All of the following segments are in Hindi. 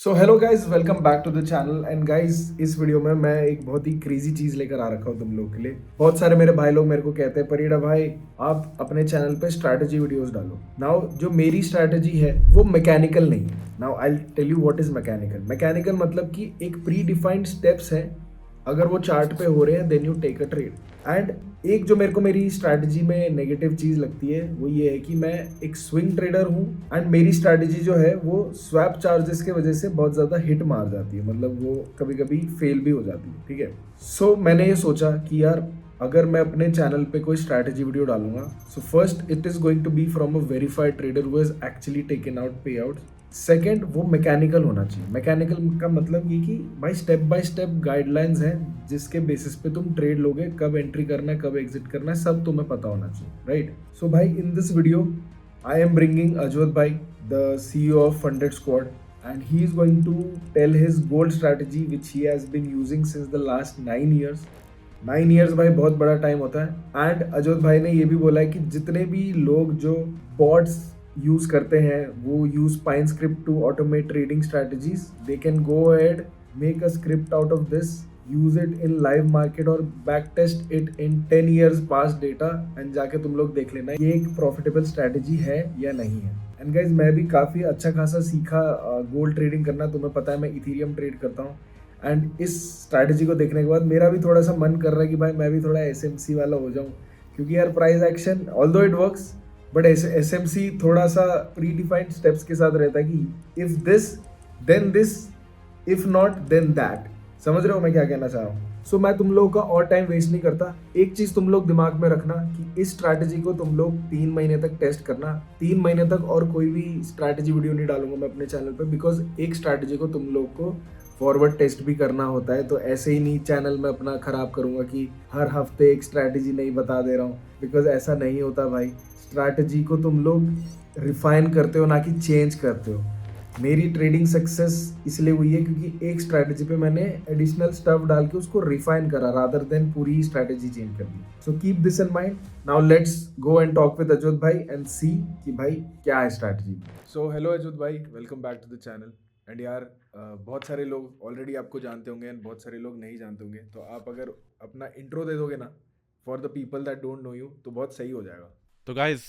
So hello guys, welcome back to the channel. And guys, इस वीडियो में मैं एक बहुत ही क्रेजी चीज लेकर आ रखा हूँ तुम लोग के लिए। बहुत सारे मेरे भाई लोग मेरे को कहते हैं, परीड़ा भाई आप अपने चैनल पे स्ट्रैटेजी वीडियोस डालो। नाउ जो मेरी स्ट्रैटेजी है वो मैकेनिकल नहीं है। Now I tell you what is mechanical. Mechanical मतलब कि एक प्री डिफाइंड स्टेप्स है, अगर वो चार्ट पे हो रहे हैं then you take a trade. And एक जो मेरे को मेरी स्ट्रैटेजी में नेगेटिव चीज लगती है वो ये है कि मैं एक स्विंग ट्रेडर हूँ। एंड मेरी स्ट्रैटेजी जो है वो स्वैप चार्जेस के वजह से बहुत ज्यादा हिट मार जाती है, मतलब वो कभी कभी फेल भी हो जाती है। ठीक है, सो मैंने ये सोचा कि यार अगर मैं अपने चैनल पे कोई स्ट्रैटेजी वीडियो डालूंगा, so first it is going to be from a verified trader who has actually taken out payout. Second, वो मैकेनिकल होना चाहिए। मैकेनिकल का मतलब ये कि भाई स्टेप बाय स्टेप गाइडलाइंस हैं जिसके बेसिस पे तुम ट्रेड लोगे, कब एंट्री करना है, कब एग्जिट करना है, सब तुम्हें पता होना चाहिए, राइट। सो भाई in this video I am bringing Ajot भाई, the CEO of funded squad, and he is going to tell his gold strategy which he has been using since the last 9 years। 9 years भाई बहुत बड़ा टाइम होता है। एंड अजोत भाई ने ये भी बोला है कि जितने भी लोग जो बॉट्स यूज करते हैं वो use pine script to automate trading strategies, they can go ahead, make a script out of this, use it in live market और back test it in 10 years past data, and जाके तुम लोग देख लेना ये एक प्रॉफिटेबल स्ट्रेटजी है या नहीं है। एंड गाइज मैं भी काफ़ी अच्छा खासा सीखा गोल्ड ट्रेडिंग करना। तुम्हें पता है मैं इथीरियम ट्रेड करता हूँ। एंड इस स्ट्रैटेजी को देखने के बाद मेरा भी थोड़ा सा मन कर रहा है कि भाई मैं भी थोड़ा SMC वाला हो जाऊँ, क्योंकि यार price action although it works, but SMC थोड़ा सा प्री डिफाइंड स्टेप्स के साथ रहता है कि if this then this, if not then that. समझ रहे हो मैं क्या कहना चाह रहा हूँ। सो मैं तुम लोगों का और टाइम वेस्ट नहीं करता। एक चीज तुम लोग दिमाग में रखना कि इस स्ट्रैटेजी को तुम लोग 3 महीने तक टेस्ट करना। 3 महीने तक और कोई भी स्ट्रैटेजी वीडियो नहीं डालूंगा मैं अपने चैनल पे, बिकॉज एक स्ट्रैटेजी को तुम लोग को फॉरवर्ड टेस्ट भी करना होता है। तो ऐसे ही नहीं चैनल में अपना खराब करूंगा कि हर हफ्ते एक स्ट्रैटेजी नहीं बता दे रहा हूँ, बिकॉज ऐसा नहीं होता भाई। स्ट्रैटेजी को तुम लोग रिफाइन करते हो, ना कि चेंज करते हो। मेरी ट्रेडिंग सक्सेस इसलिए हुई है क्योंकि एक स्ट्रैटेजी पे मैंने एडिशनल स्टफ डाल के उसको रिफाइन करा, रादर देन पूरी स्ट्रैटेजी चेंज कर दी। So keep this in mind. Now let's go and talk with Ajot भाई एंड सी कि भाई क्या है स्ट्रैटेजी। सो हेलो अजोत भाई, welcome back to the channel. And यार बहुत सारे लोग ऑलरेडी आपको जानते होंगे एंड बहुत सारे लोग नहीं जानते होंगे, तो आप अगर अपना इंट्रो दे दोगे ना for the people that don't know you, तो बहुत सही हो जाएगा। तो गाइज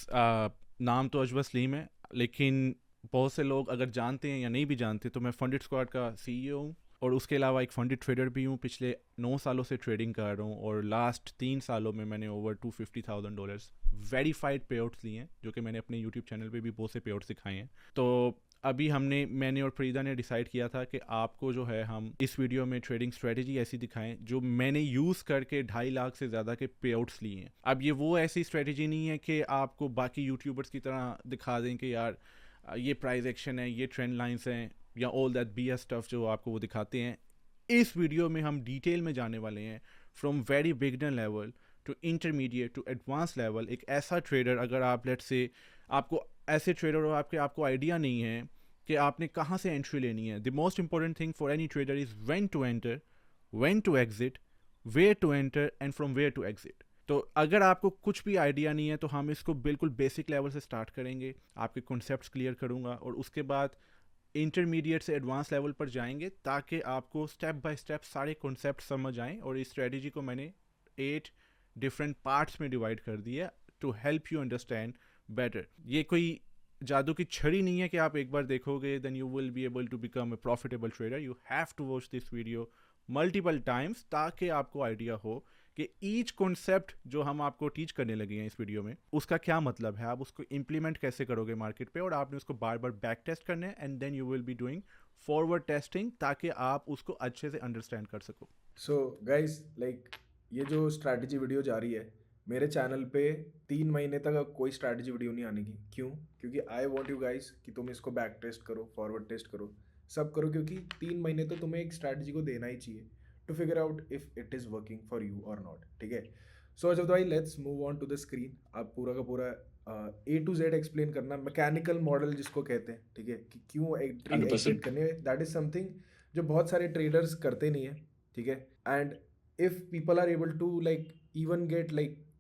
नाम तो अजवर सलीम है, लेकिन बहुत से लोग अगर जानते हैं या नहीं भी जानते तो मैं फंडेड स्क्वाड का CEO हूँ और उसके अलावा एक फंडेड ट्रेडर भी हूँ। पिछले 9 सालों से ट्रेडिंग कर रहा हूँ और लास्ट 3 सालों में मैंने ओवर $250,000 वेरीफाइड पे आउट्स लिए हैं, जो कि मैंने अपने यूट्यूब चैनल पे भी बहुत से पे आउट्स दिखाए हैं। तो अभी मैंने और फरीदा ने डिसाइड किया था कि आपको जो है हम इस वीडियो में ट्रेडिंग स्ट्रेटजी ऐसी दिखाएं जो मैंने यूज़ करके 2.5 लाख से ज़्यादा के पे आउट्स लिए हैं। अब ये वो ऐसी स्ट्रेटजी नहीं है कि आपको बाकी यूट्यूबर्स की तरह दिखा दें कि यार ये प्राइस एक्शन है, ये ट्रेंड लाइंस हैं, या ऑल दैट BS स्टफ जो आपको वो दिखाते हैं। इस वीडियो में हम डिटेल में जाने वाले हैं, from very beginner level to intermediate to advance level. एक ऐसा ट्रेडर, अगर आप लेट से आपको ऐसे ट्रेडर हो आपको आइडिया नहीं है कि आपने कहाँ से एंट्री लेनी है। The most important thing for any trader is when to enter, when to exit, where to enter and from where to exit. तो अगर आपको कुछ भी आइडिया नहीं है तो हम इसको बिल्कुल बेसिक लेवल से स्टार्ट करेंगे, आपके कॉन्सेप्ट्स क्लियर करूँगा और उसके बाद इंटरमीडिएट से एडवांस लेवल पर जाएंगे, ताकि आपको स्टेप बाय स्टेप सारे कॉन्सेप्ट समझ आएँ। और इस स्ट्रेटजी को मैंने 8 डिफरेंट पार्ट्स में डिवाइड कर दिया to help you understand better. ये कोई जादू की छड़ी नहीं है कि आप एक बार देखोगे then you will be able to become a profitable trader. You have to watch this video multiple times ताकि आपको आइडिया हो कि ईच कॉन्सेप्ट जो हम आपको टीच करने लगे हैं इस वीडियो में उसका क्या मतलब है, आप उसको इम्प्लीमेंट कैसे करोगे मार्केट पे, और आपने उसको बार बार बैक टेस्ट करना है and then you will be doing forward testing ताकि आप उसको अच्छे से अंडरस्टैंड कर सको। सो गाइस, लाइक ये जो स्ट्रैटेजी वीडियो जा रही है मेरे चैनल पे, 3 महीने तक अब कोई स्ट्रैटेजी वीडियो नहीं आने की। क्यों? क्योंकि आई वॉन्ट यू गाइस कि तुम इसको बैक टेस्ट करो, फॉरवर्ड टेस्ट करो, सब करो, क्योंकि 3 महीने तो तुम्हें एक स्ट्रैटेजी को देना ही चाहिए to figure out if it is working for you और नॉट। ठीक है, सो अजब भाई let's move on to the screen. आप पूरा का पूरा A to Z एक्सप्लेन करना, मैकेनिकल मॉडल जिसको कहते हैं। ठीक है, कि क्यों एंट्री एग्जिट 100%। करने, दैट इज समथिंग जो बहुत सारे ट्रेडर्स करते नहीं है। ठीक है, and if people are able to even get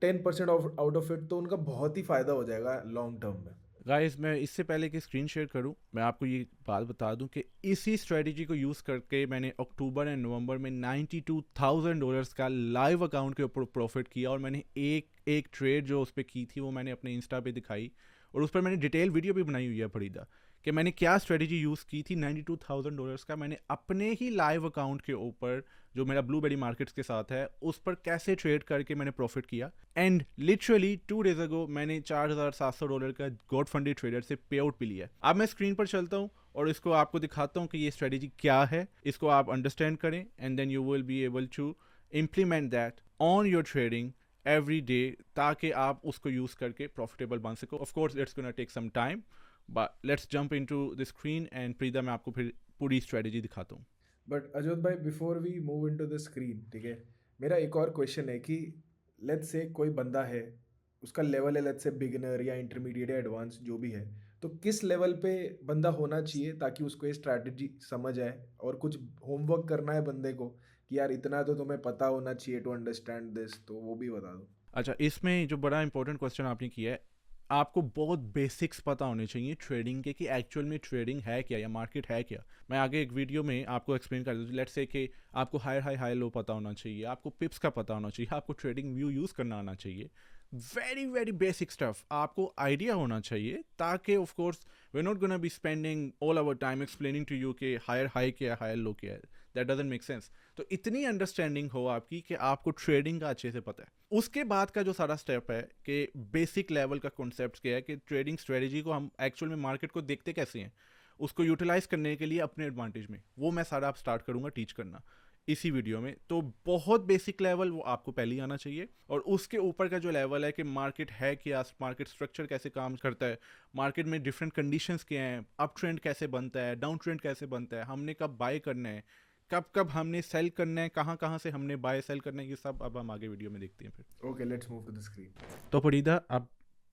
10% of out of it, तो उनका बहुत ही फायदा हो जाएगा लॉन्ग टर्म में। गाइस मैं इससे पहले कि स्क्रीन शेयर करूं, मैं आपको ये बात बता दूं कि इसी स्ट्रेटजी को यूज़ करके मैंने अक्टूबर एंड नवंबर में $92,000 का लाइव अकाउंट के ऊपर प्रॉफिट किया। और मैंने एक एक ट्रेड जो उस पर की थी वो मैंने अपने इंस्टा पे दिखाई, और उस पर मैंने डिटेल वीडियो भी बनाई हुई है फरीदा, कि मैंने क्या स्ट्रेटजी यूज़ की थी। $92,000 का मैंने अपने ही लाइव अकाउंट के ऊपर, जो मेरा ब्लूबेरी मार्केट्स के साथ है, उस पर कैसे ट्रेड करके मैंने प्रॉफिट किया। एंड लिटरली 2 डेज अगो मैंने $4,700 का गॉड फंडेड ट्रेडर से पे आउट भी लिया। अब मैं स्क्रीन पर चलता हूँ और इसको आपको दिखाता हूँ कि ये स्ट्रेटजी क्या है। इसको आप अंडरस्टैंड करें and then you will be able to implement that on your trading every day, ताकि आप उसको यूज़ करके प्रॉफिटेबल बन सको। Of course it's gonna take some time, but let's jump into the screen and Farida मैं आपको फिर पूरी स्ट्रेटजी दिखाता हूँ। बट अजोत भाई, before we move into the screen, ठीक है, मेरा एक और क्वेश्चन है कि लेट्स से कोई बंदा है, उसका लेवल है लेट्स से बिगिनर या इंटरमीडिएट या एडवांस जो भी है, तो किस लेवल पे बंदा होना चाहिए ताकि उसको ये स्ट्रैटेजी समझ आए, और कुछ होमवर्क करना है बंदे को कि यार इतना तो तुम्हें पता होना चाहिए टू अंडरस्टैंड दिस, तो वो भी बता दो। अच्छा, इसमें जो बड़ा इंपॉर्टेंट क्वेश्चन आपने किया है, आपको बहुत बेसिक्स पता होने चाहिए ट्रेडिंग के, कि एक्चुअल में ट्रेडिंग है क्या या मार्केट है क्या। मैं आगे एक वीडियो में आपको एक्सप्लेन कर दूँ। लेट्स से कि आपको हाई हाई हाई लो पता होना चाहिए, आपको पिप्स का पता होना चाहिए, आपको ट्रेडिंग व्यू यूज़ करना आना चाहिए। वेरी वेरी बेसिक स्टफ आपको आइडिया होना चाहिए, ताकि of course we not gonna be spending all our time explaining to you कि हायर हाई क्या है, हायर लो क्या है। That doesn't make sense. तो इतनी अंडरस्टैंडिंग हो आपकी कि आपको ट्रेडिंग का अच्छे से पता है। उसके बाद का जो सारा स्टेप है कि बेसिक लेवल का कॉन्सेप्ट क्या है, कि ट्रेडिंग स्ट्रेटजी को हम एक्चुअल में मार्केट को देखते कैसे हैं, उसको यूटिलाइज करने के लिए अपने एडवांटेज में, वो मैं सारा आप स्टार्ट करूंगा टीच करना इसी वीडियो में। तो बहुत बेसिक लेवल वो आपको पहले ही आना चाहिए, और उसके ऊपर का जो लेवल है कि मार्केट है क्या, मार्केट स्ट्रक्चर कैसे काम करता है, मार्केट में डिफरेंट कंडीशंस क्या हैं, अप ट्रेंड कैसे बनता है, डाउन ट्रेंड कैसे बनता है, हमने कब बाय करना है, कब कब हमने सेल करना है, कहाँ कहाँ से हमने बाय सेल करना है, ये सब अब हम आगे वीडियो में देखते हैं फिर। Okay, let's move to the screen. तो फरीदा, अब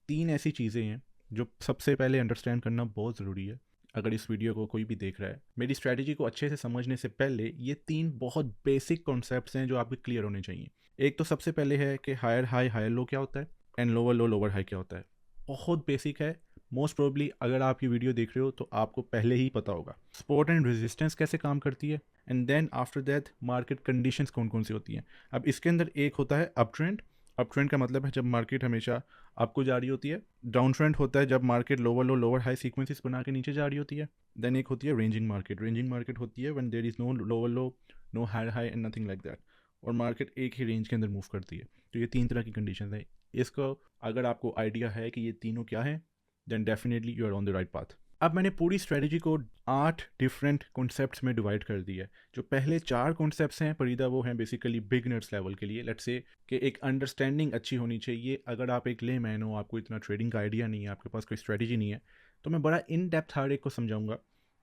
3 ऐसी चीज़ें हैं जो सबसे पहले अंडरस्टैंड करना बहुत ज़रूरी है। अगर इस वीडियो को कोई भी देख रहा है, मेरी स्ट्रैटेजी को अच्छे से समझने से पहले ये 3 बहुत बेसिक कॉन्सेप्ट्स हैं जो आपके क्लियर होने चाहिए। एक तो सबसे पहले है कि हायर हाई हायर लो क्या होता है, and lower low lower high क्या होता है। बहुत बेसिक है। मोस्ट प्रोबेबली अगर आप ये वीडियो देख रहे हो तो आपको पहले ही पता होगा। सपोर्ट एंड रेजिस्टेंस कैसे काम करती है, and then after that market conditions कौन कौन सी होती हैं। अब इसके अंदर एक होता है अप ट्रेंड। अप ट्रेंड का मतलब है जब मार्केट हमेशा आपको जा रही होती है। डाउन ट्रेंड होता है जब market lower low lower high sequences बना के नीचे जा रही होती है। देन एक होती है रेंजिंग मार्केट। रेंजिंग मार्केट होती है when there is no lower low, no higher high and nothing like that, और मार्केट एक ही रेंज के अंदर मूव करती है। तो ये 3 तरह की कंडीशन है। इसको अगर आपको आइडिया है कि ये तीनों क्या है, then definitely you are on the right path. अब मैंने पूरी स्ट्रेटजी को 8 डिफरेंट कॉन्सेप्ट्स में डिवाइड कर दिया है। जो पहले 4 कॉन्सेप्ट्स हैं फरीदा, वो हैं बेसिकली बिगनर्स लेवल के लिए। लेट्स से कि एक अंडरस्टैंडिंग अच्छी होनी चाहिए। अगर आप एक लेमैन हो, आपको इतना ट्रेडिंग का आइडिया नहीं है, आपके पास कोई स्ट्रेटजी नहीं है, तो मैं बड़ा इन डेप्थ हर एक को समझाऊंगा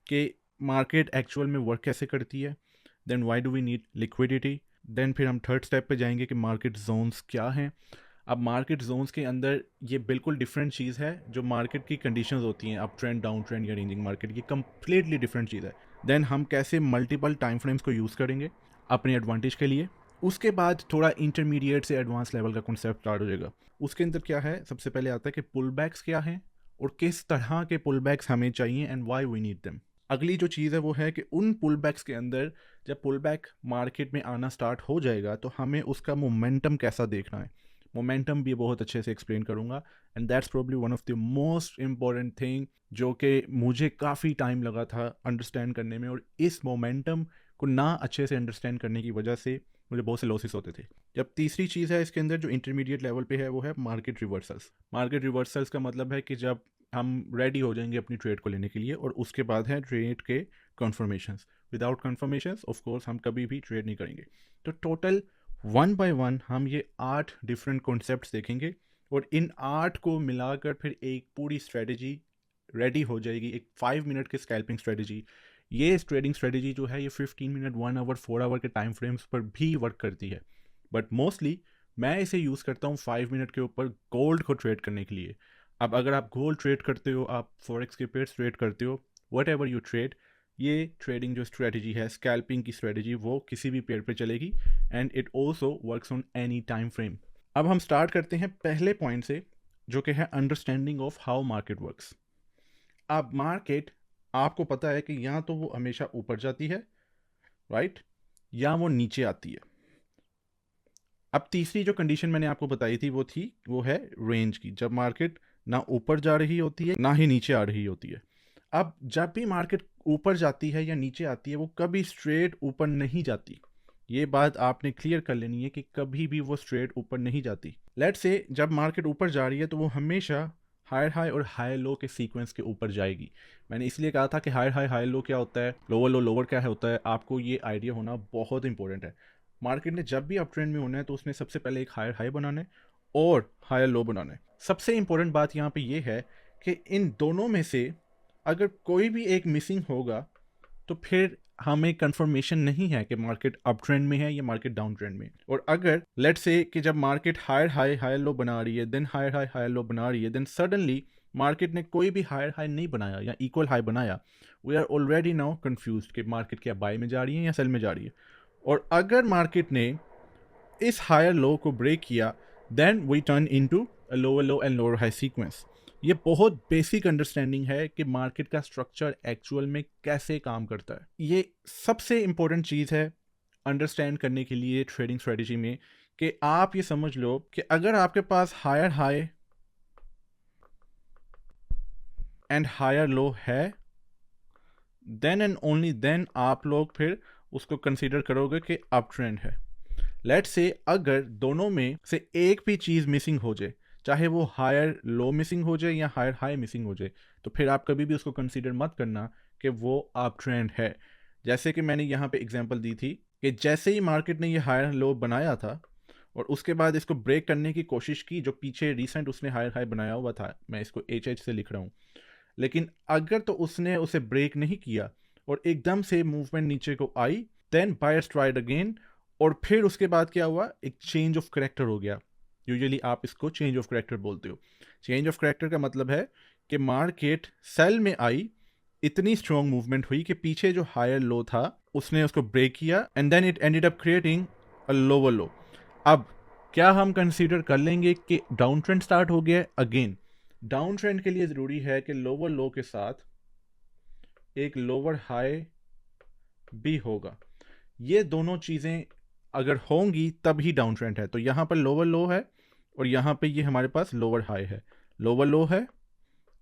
कि मार्केट एक्चुअल में वर्क कैसे करती है, then why do we need liquidity. Then फिर हम थर्ड स्टेप पे जाएंगे कि मार्केट जोन्स क्या हैं। अब मार्केट जोन्स के अंदर ये बिल्कुल डिफरेंट चीज़ है। जो मार्केट की कंडीशंस होती हैं, अप ट्रेंड डाउन ट्रेंड या रेंजिंग मार्केट, ये कम्प्लीटली डिफरेंट चीज़ है। देन हम कैसे मल्टीपल टाइम फ्रेम्स को यूज़ करेंगे अपने एडवांटेज के लिए। उसके बाद थोड़ा इंटरमीडिएट से एडवांस लेवल का कॉन्सेप्ट स्टार्ट हो जाएगा। उसके अंदर क्या है, सबसे पहले आता है कि पुल बैक्स क्या हैं और किस तरह के पुल बैक्स हमें चाहिए and why we need them. अगली जो चीज़ है वो है कि उन पुल बैक्स के अंदर जब पुल बैक मार्केट में आना स्टार्ट हो जाएगा तो हमें उसका मोमेंटम कैसा देखना है। मोमेंटम भी बहुत अच्छे से एक्सप्लेन करूँगा, and that's probably one of the most important thing जो कि मुझे काफ़ी टाइम लगा था अंडरस्टैंड करने में, और इस मोमेंटम को ना अच्छे से अंडरस्टैंड करने की वजह से मुझे बहुत से लॉसेस होते थे। जब तीसरी चीज़ है इसके अंदर जो इंटरमीडिएट लेवल पे है, वो है मार्केट रिवर्सल्स। मार्केट रिवर्सल्स का मतलब है कि जब हम रेडी हो जाएंगे अपनी ट्रेड को लेने के लिए, और उसके बाद है ट्रेड के conformations. Without conformations of course हम कभी भी ट्रेड नहीं करेंगे। तो टोटल 1 बाय 1 हम ये 8 डिफरेंट कॉन्सेप्ट्स देखेंगे, और इन 8 को मिलाकर फिर एक पूरी स्ट्रेटजी रेडी हो जाएगी, एक 5 मिनट की स्कैल्पिंग स्ट्रेटजी। ये ट्रेडिंग स्ट्रेटजी जो है ये 15 मिनट, 1 आवर, 4 आवर के टाइम फ्रेम्स पर भी वर्क करती है, बट मोस्टली मैं इसे यूज़ करता हूँ 5 मिनट के ऊपर गोल्ड को ट्रेड करने के लिए। अब अगर आप गोल्ड ट्रेड करते हो, आप फॉरेक्स के पेयर्स ट्रेड करते हो, वट एवर यू ट्रेड, ये ट्रेडिंग जो स्ट्रेटजी है, स्कैल्पिंग की स्ट्रेटजी, वो किसी भी पेयर पे चलेगी, and it also works on any time frame. अब हम स्टार्ट करते हैं पहले पॉइंट से, जो कि है understanding of how market works. अब मार्केट, आपको पता है कि या तो वो हमेशा ऊपर जाती है, राइट, या वो नीचे आती है। अब तीसरी जो कंडीशन मैंने आपको बताई थी वो है रेंज की, जब मार्केट ना ऊपर जा रही होती है ना ही नीचे आ रही होती है। अब जब भी मार्केट ऊपर जाती है या नीचे आती है, वो कभी स्ट्रेट ऊपर नहीं जाती। ये बात आपने क्लियर कर लेनी है कि कभी भी वो स्ट्रेट ऊपर नहीं जाती। लेट्स से जब मार्केट ऊपर जा रही है तो वो हमेशा हायर हाई और हायर लो के सीक्वेंस के ऊपर जाएगी। मैंने इसलिए कहा था कि हायर हाई हायर लो क्या होता है, लोअर लो लोअर क्या होता है, आपको ये आइडिया होना बहुत इंपॉर्टेंट है। मार्केट ने जब भी अप ट्रेंड में होना है तो उसने सबसे पहले एक हायर हाई बनाना है और हायर लो बनाना है। सबसे इंपॉर्टेंट बात यहाँ पे ये है कि इन दोनों में से अगर कोई भी एक मिसिंग होगा तो फिर हमें कंफर्मेशन नहीं है कि मार्केट अप ट्रेंड में है या मार्केट डाउन ट्रेंड में। और अगर लेट्स से कि जब market higher high higher low बना रही है, then higher high higher low बना रही है, देन सडनली मार्केट ने कोई भी हायर हाई नहीं बनाया या इक्वल हाई बनाया, we are already now confused कि मार्केट क्या बाय में जा रही है या सेल में जा रही है। और अगर मार्केट ने इस हायर लो को ब्रेक किया, then we turn into a lower low and lower high sequence. ये बहुत बेसिक अंडरस्टैंडिंग है कि मार्केट का स्ट्रक्चर एक्चुअल में कैसे काम करता है। ये सबसे इंपॉर्टेंट चीज़ है अंडरस्टैंड करने के लिए ट्रेडिंग स्ट्रेटजी में, कि आप ये समझ लो कि अगर आपके पास higher high and higher low है, देन एंड ओनली देन आप लोग फिर उसको कंसीडर करोगे कि अप ट्रेंड है। लेट्स से अगर दोनों में से एक भी चीज़ मिसिंग हो जाए, चाहे वो हायर लो मिसिंग हो जाए या हायर हाई मिसिंग हो जाए, तो फिर आप कभी भी उसको कंसीडर मत करना कि वो अप ट्रेंड है। जैसे कि मैंने यहाँ पे एग्जांपल दी थी कि जैसे ही मार्केट ने ये हायर लो बनाया था और उसके बाद इसको ब्रेक करने की कोशिश की, जो पीछे रिसेंट उसने हायर हाई बनाया हुआ था, मैं इसको एच से लिख रहा हूँ, लेकिन अगर तो उसने उसे ब्रेक नहीं किया और एकदम से मूवमेंट नीचे को आई, देन बायर्स ट्राइड अगेन, और फिर उसके बाद क्या हुआ, एक चेंज ऑफ करेक्टर हो गया। यूजुअली आप इसको चेंज ऑफ करेक्टर बोलते हो। चेंज ऑफ करेक्टर का मतलब है कि मार्केट सेल में आई, इतनी स्ट्रॉन्ग मूवमेंट हुई कि पीछे जो हायर लो था उसने उसको ब्रेक किया, and then it ended up creating a lower low. अब क्या हम कंसीडर कर लेंगे कि डाउन ट्रेंड स्टार्ट हो गया? अगेन, डाउन ट्रेंड के लिए ज़रूरी है कि लोअर लो के साथ एक लोअर हाई भी होगा। ये दोनों चीज़ें अगर होंगी तब ही डाउन ट्रेंड है। तो यहाँ पर लोअर लो है और यहाँ पे ये हमारे पास लोअर हाई है, लोअर लो है,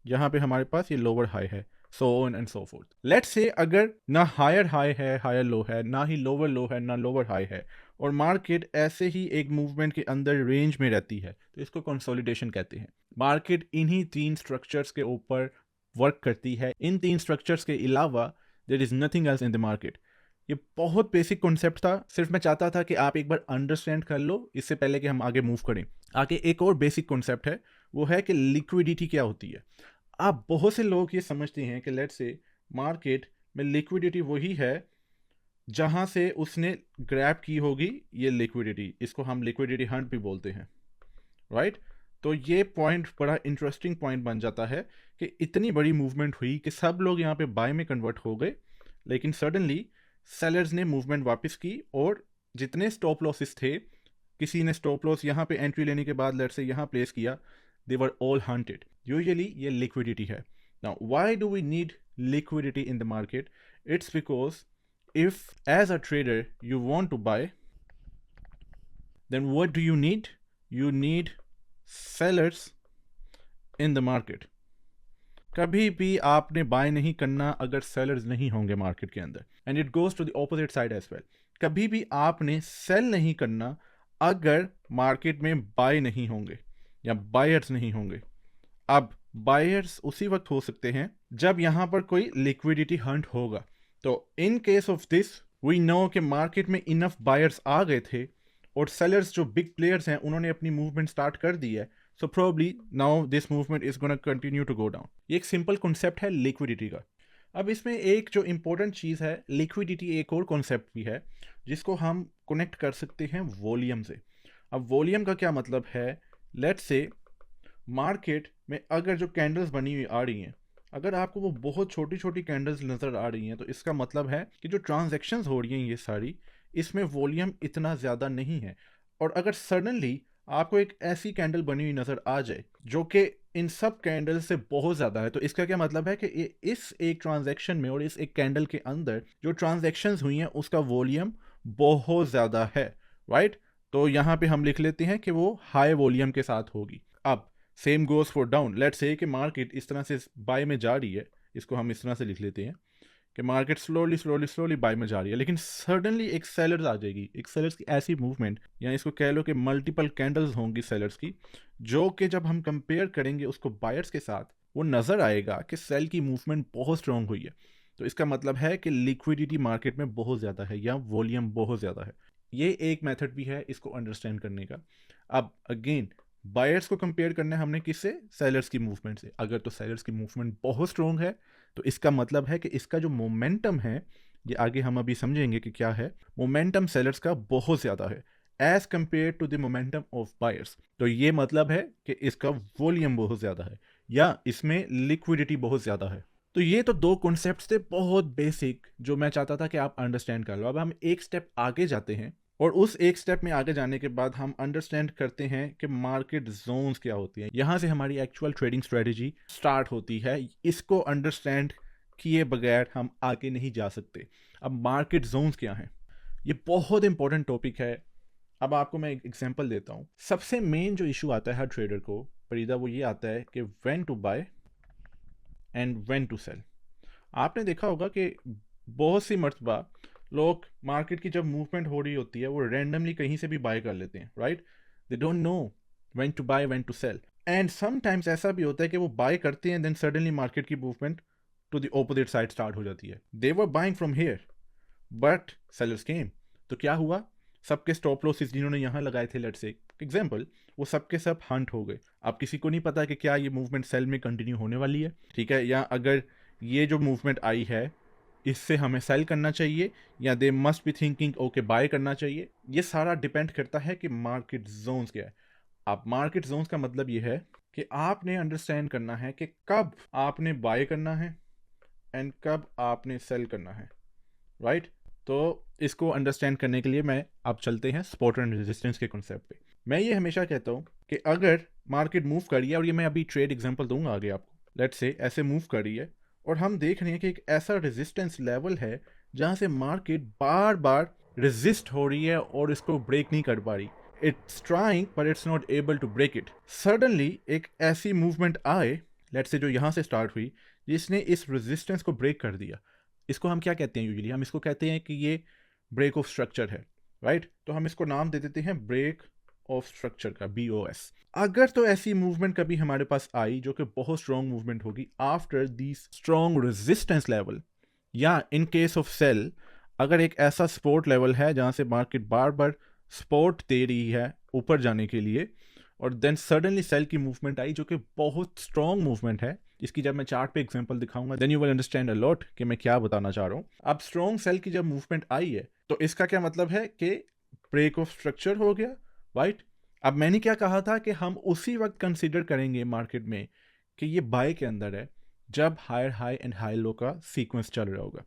यहाँ पे हमारे पास ये लोअर हाई है, so on and so fourth. Let's say अगर ना हायर हाई है हायर लो है, ना ही लोअर लो है ना लोअर हाई है, और मार्केट ऐसे ही एक मूवमेंट के अंदर रेंज में रहती है, तो इसको कंसोलिडेशन कहते हैं। मार्केट इन्हीं तीन स्ट्रक्चर्स के ऊपर वर्क करती है। इन तीन स्ट्रक्चर्स के अलावा there is nothing else in the market. ये बहुत बेसिक कॉन्सेप्ट था, सिर्फ मैं चाहता था कि आप एक बार अंडरस्टैंड कर लो इससे पहले कि हम आगे मूव करें। आगे एक और बेसिक कॉन्सेप्ट है, वो है कि लिक्विडिटी क्या होती है। आप बहुत से लोग ये समझते हैं कि लेट्स से मार्केट में लिक्विडिटी वही है जहां से उसने ग्रैब की होगी ये लिक्विडिटी, इसको हम लिक्विडिटी हंट भी बोलते हैं, राइट। तो ये पॉइंट बड़ा इंटरेस्टिंग पॉइंट बन जाता है कि इतनी बड़ी मूवमेंट हुई कि सब लोग यहाँ पे बाय में कन्वर्ट हो गए, लेकिन सडनली सेलर्स ने मूवमेंट वापस की और जितने स्टॉप लॉसेस थे, किसी ने स्टॉप लॉस यहाँ पे एंट्री लेने के बाद लेट्स से यहाँ प्लेस किया, they were all hunted. Usually ये लिक्विडिटी है। Now why do we need liquidity in the market? It's because if as a trader you want to buy, then what do you need? You need sellers in the market. कभी भी आपने बाय नहीं करना अगर सेलर्स नहीं होंगे मार्केट के अंदर, and it goes to the opposite side as well. कभी भी आपने सेल नहीं करना अगर मार्केट में बाय नहीं होंगे या बायर्स नहीं होंगे। अब बायर्स उसी वक्त हो सकते हैं जब यहाँ पर कोई लिक्विडिटी हंट होगा। तो in case of this we know कि मार्केट में इनफ बायर्स आ गए थे और सेलर्स जो बिग प्लेयर्स हैं उन्होंने अपनी मूवमेंट स्टार्ट कर दी है, so probably now this movement is gonna continue to go down. ये एक सिंपल कॉन्सेप्ट है लिक्विडिटी का। अब इसमें एक जो इंपॉर्टेंट चीज़ है, लिक्विडिटी एक और कॉन्सेप्ट भी है जिसको हम कनेक्ट कर सकते हैं वॉल्यूम से। अब वॉल्यूम का क्या मतलब है? लेट्स से मार्केट में अगर जो कैंडल्स बनी हुई आ रही हैं, अगर आपको वो बहुत छोटी छोटी कैंडल्स नज़र आ रही हैं, तो इसका मतलब है कि जो ट्रांजैक्शंस हो रही हैं ये सारी, इसमें वॉल्यूम इतना ज़्यादा नहीं है। और अगर सडनली आपको एक ऐसी कैंडल बनी हुई नज़र आ जाए जो कि इन सब कैंडल से बहुत ज़्यादा है, तो इसका क्या मतलब है कि इस एक ट्रांजैक्शन में और इस एक कैंडल के अंदर जो ट्रांजैक्शंस हुई हैं उसका वॉल्यूम बहुत ज़्यादा है, राइट? तो यहाँ पे हम लिख लेते हैं कि वो हाई वॉल्यूम के साथ होगी। अब same goes for down, let's say कि मार्केट इस तरह से बाय में जा रही है, इसको हम इस तरह से लिख लेते हैं कि market slowly slowly slowly buy में जा रही है, लेकिन सडनली एक सेलर्स आ जाएगी, एक सेलर्स की ऐसी मूवमेंट, या इसको कह लो कि मल्टीपल कैंडल्स होंगी सेलर्स की, जो कि जब हम कंपेयर करेंगे उसको बायर्स के साथ, वो नज़र आएगा कि सेल की मूवमेंट बहुत स्ट्रांग हुई है। तो इसका मतलब है कि लिक्विडिटी मार्केट में बहुत ज़्यादा है या वॉल्यूम बहुत ज़्यादा है। ये एक मेथड भी है इसको अंडरस्टैंड करने का। अब अगेन बायर्स को कंपेयर करना है हमने किससे? सेलर्स की मूवमेंट से। अगर तो सेलर्स की मूवमेंट बहुत स्ट्रांग है तो इसका मतलब है कि इसका जो मोमेंटम है, ये आगे हम अभी समझेंगे कि क्या है, मोमेंटम सेलर्स का बहुत ज़्यादा है as compare to the momentum of buyers. तो ये मतलब है कि इसका वॉल्यूम बहुत ज़्यादा है या इसमें लिक्विडिटी बहुत ज़्यादा है। तो ये तो दो कॉन्सेप्ट्स थे बहुत बेसिक जो मैं चाहता था कि आप अंडरस्टैंड कर लो। अब हम एक स्टेप आगे जाते हैं और उस एक स्टेप में आगे जाने के बाद हम अंडरस्टैंड करते हैं कि मार्केट जोन्स क्या होती हैं। यहाँ से हमारी एक्चुअल ट्रेडिंग स्ट्रेटजी स्टार्ट होती है। इसको अंडरस्टैंड किए बगैर हम आगे नहीं जा सकते। अब मार्केट जोन्स क्या हैं, ये बहुत इंपॉर्टेंट टॉपिक है। अब आपको मैं एक एग्जांपल देता हूँ। सबसे मेन जो इशू आता है हर ट्रेडर को फरीदा, वो ये आता है कि when to buy and when to sell. आपने देखा होगा कि बहुत सी मर्तबा लोग मार्केट की जब मूवमेंट हो रही होती है वो रैंडमली कहीं से भी बाय कर लेते हैं, right? They don't know when to buy when to sell, and sometimes ऐसा भी होता है कि वो बाय करते हैं देन सडनली मार्केट की movement to the opposite side start हो जाती है। They were buying from here but sellers came. तो क्या हुआ, सबके स्टॉप लॉसेस जिन्होंने यहाँ लगाए थे, लेट्स से एग्जांपल, वो सबके सब हंट हो गए। अब किसी को नहीं पता कि क्या ये मूवमेंट सेल में कंटिन्यू होने वाली है, ठीक है, या अगर ये जो मूवमेंट आई है इससे हमें सेल करना चाहिए या they must be thinking okay buy करना चाहिए। ये सारा डिपेंड करता है कि मार्केट जोन्स क्या है। अब मार्केट जोन्स का मतलब ये है कि आपने अंडरस्टैंड करना है कि कब आपने बाय करना है एंड कब आपने सेल करना है, राइट? तो इसको अंडरस्टैंड करने के लिए मैं अब चलते हैं सपोर्ट एंड रेजिस्टेंस के कॉन्सेप्ट पे। मैं ये हमेशा कहता हूँ कि अगर मार्केट मूव कर रही है, और ये मैं अभी ट्रेड एग्जांपल दूंगा आगे आपको, लेट्स से ऐसे मूव कर रही है और हम देख रहे हैं कि एक ऐसा रेजिस्टेंस लेवल है जहाँ से मार्केट बार बार रेजिस्ट हो रही है और इसको ब्रेक नहीं कर पा रही। It's trying but it's not able to break it. Suddenly एक ऐसी मूवमेंट आए, लेट्स से जो यहाँ से स्टार्ट हुई, जिसने इस रेजिस्टेंस को ब्रेक कर दिया। इसको हम क्या कहते हैं यूजुअली? हम इसको कहते हैं कि ये ब्रेक ऑफ स्ट्रक्चर है, राइट? तो हम इसको नाम दे देते हैं ब्रेक ऑफ स्ट्रक्चर का, BOS। अगर तो ऐसी मूवमेंट कभी हमारे पास आई जो कि बहुत स्ट्रॉन्ग मूवमेंट होगी after the strong resistance level, या इन केस ऑफ सेल अगर एक ऐसा सपोर्ट लेवल है जहां से मार्केट बार बार सपोर्ट दे रही है ऊपर जाने के लिए, और देन सडनली सेल की मूवमेंट आई जो कि बहुत स्ट्रॉन्ग मूवमेंट है। इसकी जब मैं चार्ट पे एग्जांपल दिखाऊंगा then you will understand a lot कि मैं क्या बताना चाह रहा हूँ। अब स्ट्रॉन्ग सेल की जब मूवमेंट आई है तो इसका क्या मतलब है कि ब्रेक ऑफ स्ट्रक्चर हो गया, राइट? अब मैंने क्या कहा था कि हम उसी वक्त कंसीडर करेंगे मार्केट में कि ये बाय के अंदर है जब higher high and high low का सीक्वेंस चल रहा होगा।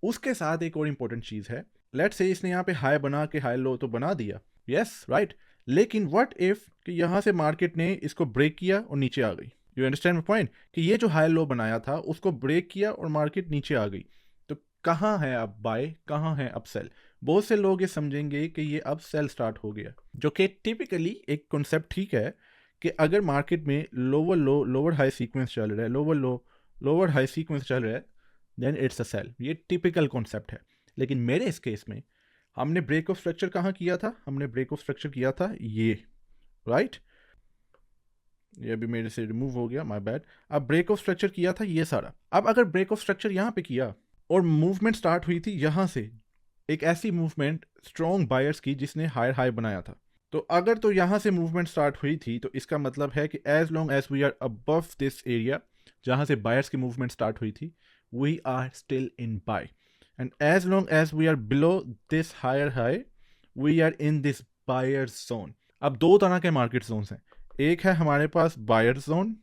उसके साथ एक और इंपॉर्टेंट चीज है, लेट्स से इसने यहाँ पे हाई बना के हाई लो तो बना दिया, यस राइट, लेकिन व्हाट इफ कि यहाँ से मार्केट ने इसको ब्रेक किया और नीचे आ गई। यू अंडरस्टैंड माय पॉइंट कि ये जो हाई लो बनाया था उसको ब्रेक किया और मार्केट नीचे आ गई, तो कहाँ है अब बाय, कहाँ है अब सेल? बहुत से लोग ये समझेंगे कि ये अब सेल स्टार्ट हो गया, जो कि टिपिकली एक कॉन्सेप्ट ठीक है कि अगर मार्केट में lower low lower high sequence चल रहा है, lower low lower high sequence चल रहा है, देन इट्स अ सेल। ये टिपिकल कॉन्सेप्ट है। लेकिन मेरे इस केस में हमने ब्रेक ऑफ स्ट्रक्चर कहाँ किया था? हमने ब्रेक ऑफ स्ट्रक्चर किया था ये, राइट? ये अभी मेरे से रिमूव हो गया, माय बैड। अब ब्रेक ऑफ स्ट्रक्चर किया था ये सारा। अब अगर ब्रेक ऑफ स्ट्रक्चर यहाँ पे किया और मूवमेंट स्टार्ट हुई थी यहाँ से, एक ऐसी मूवमेंट स्ट्रॉन्ग बायर्स की जिसने हायर हाई बनाया था, तो अगर तो यहाँ से मूवमेंट स्टार्ट हुई थी तो इसका मतलब है कि as long as we are above this area जहाँ से बायर्स की मूवमेंट स्टार्ट हुई थी, we are still in buy, and as long as we are below this higher high, we are in this buyer zone. अब दो तरह के मार्केट जोन्स हैं, एक है हमारे पास बायर जोन,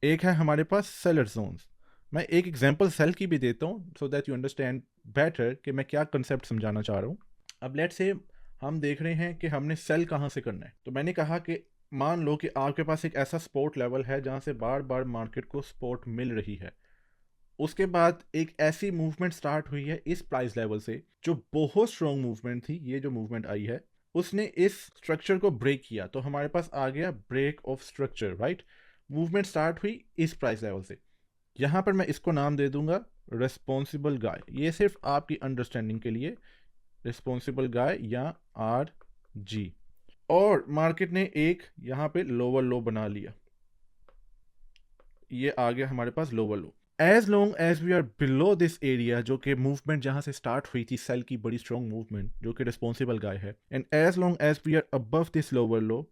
एक है हमारे पास सेलर जोन्स। मैं एक एग्जांपल सेल की भी देता हूँ so that you understand better कि मैं क्या कंसेप्ट समझाना चाह रहा हूँ। अब लेट्स से हम देख रहे हैं कि हमने सेल कहाँ से करना है। तो मैंने कहा कि मान लो कि आपके पास एक ऐसा सपोर्ट लेवल है जहाँ से बार बार मार्केट को सपोर्ट मिल रही है। उसके बाद एक ऐसी मूवमेंट स्टार्ट हुई है इस प्राइस लेवल से जो बहुत स्ट्रॉन्ग मूवमेंट थी। ये जो मूवमेंट आई है उसने इस स्ट्रक्चर को ब्रेक किया, तो हमारे पास आ गया break of structure, right. Movement start हुई इस प्राइस लेवल से। यहाँ पर मैं इसको नाम दे दूंगा रिस्पॉन्सिबल गाय। ये सिर्फ आपकी अंडरस्टैंडिंग के लिए, रिस्पॉन्सिबल गाय या RG। और मार्केट ने एक यहाँ पे लोअर लो बना लिया, ये आ गया हमारे पास lower low. As long as we are below this area, जो कि मूवमेंट जहां से स्टार्ट हुई थी सेल की बड़ी स्ट्रॉन्ग मूवमेंट जो कि रिस्पॉन्सिबल गाय है, and as long as we are above this lower low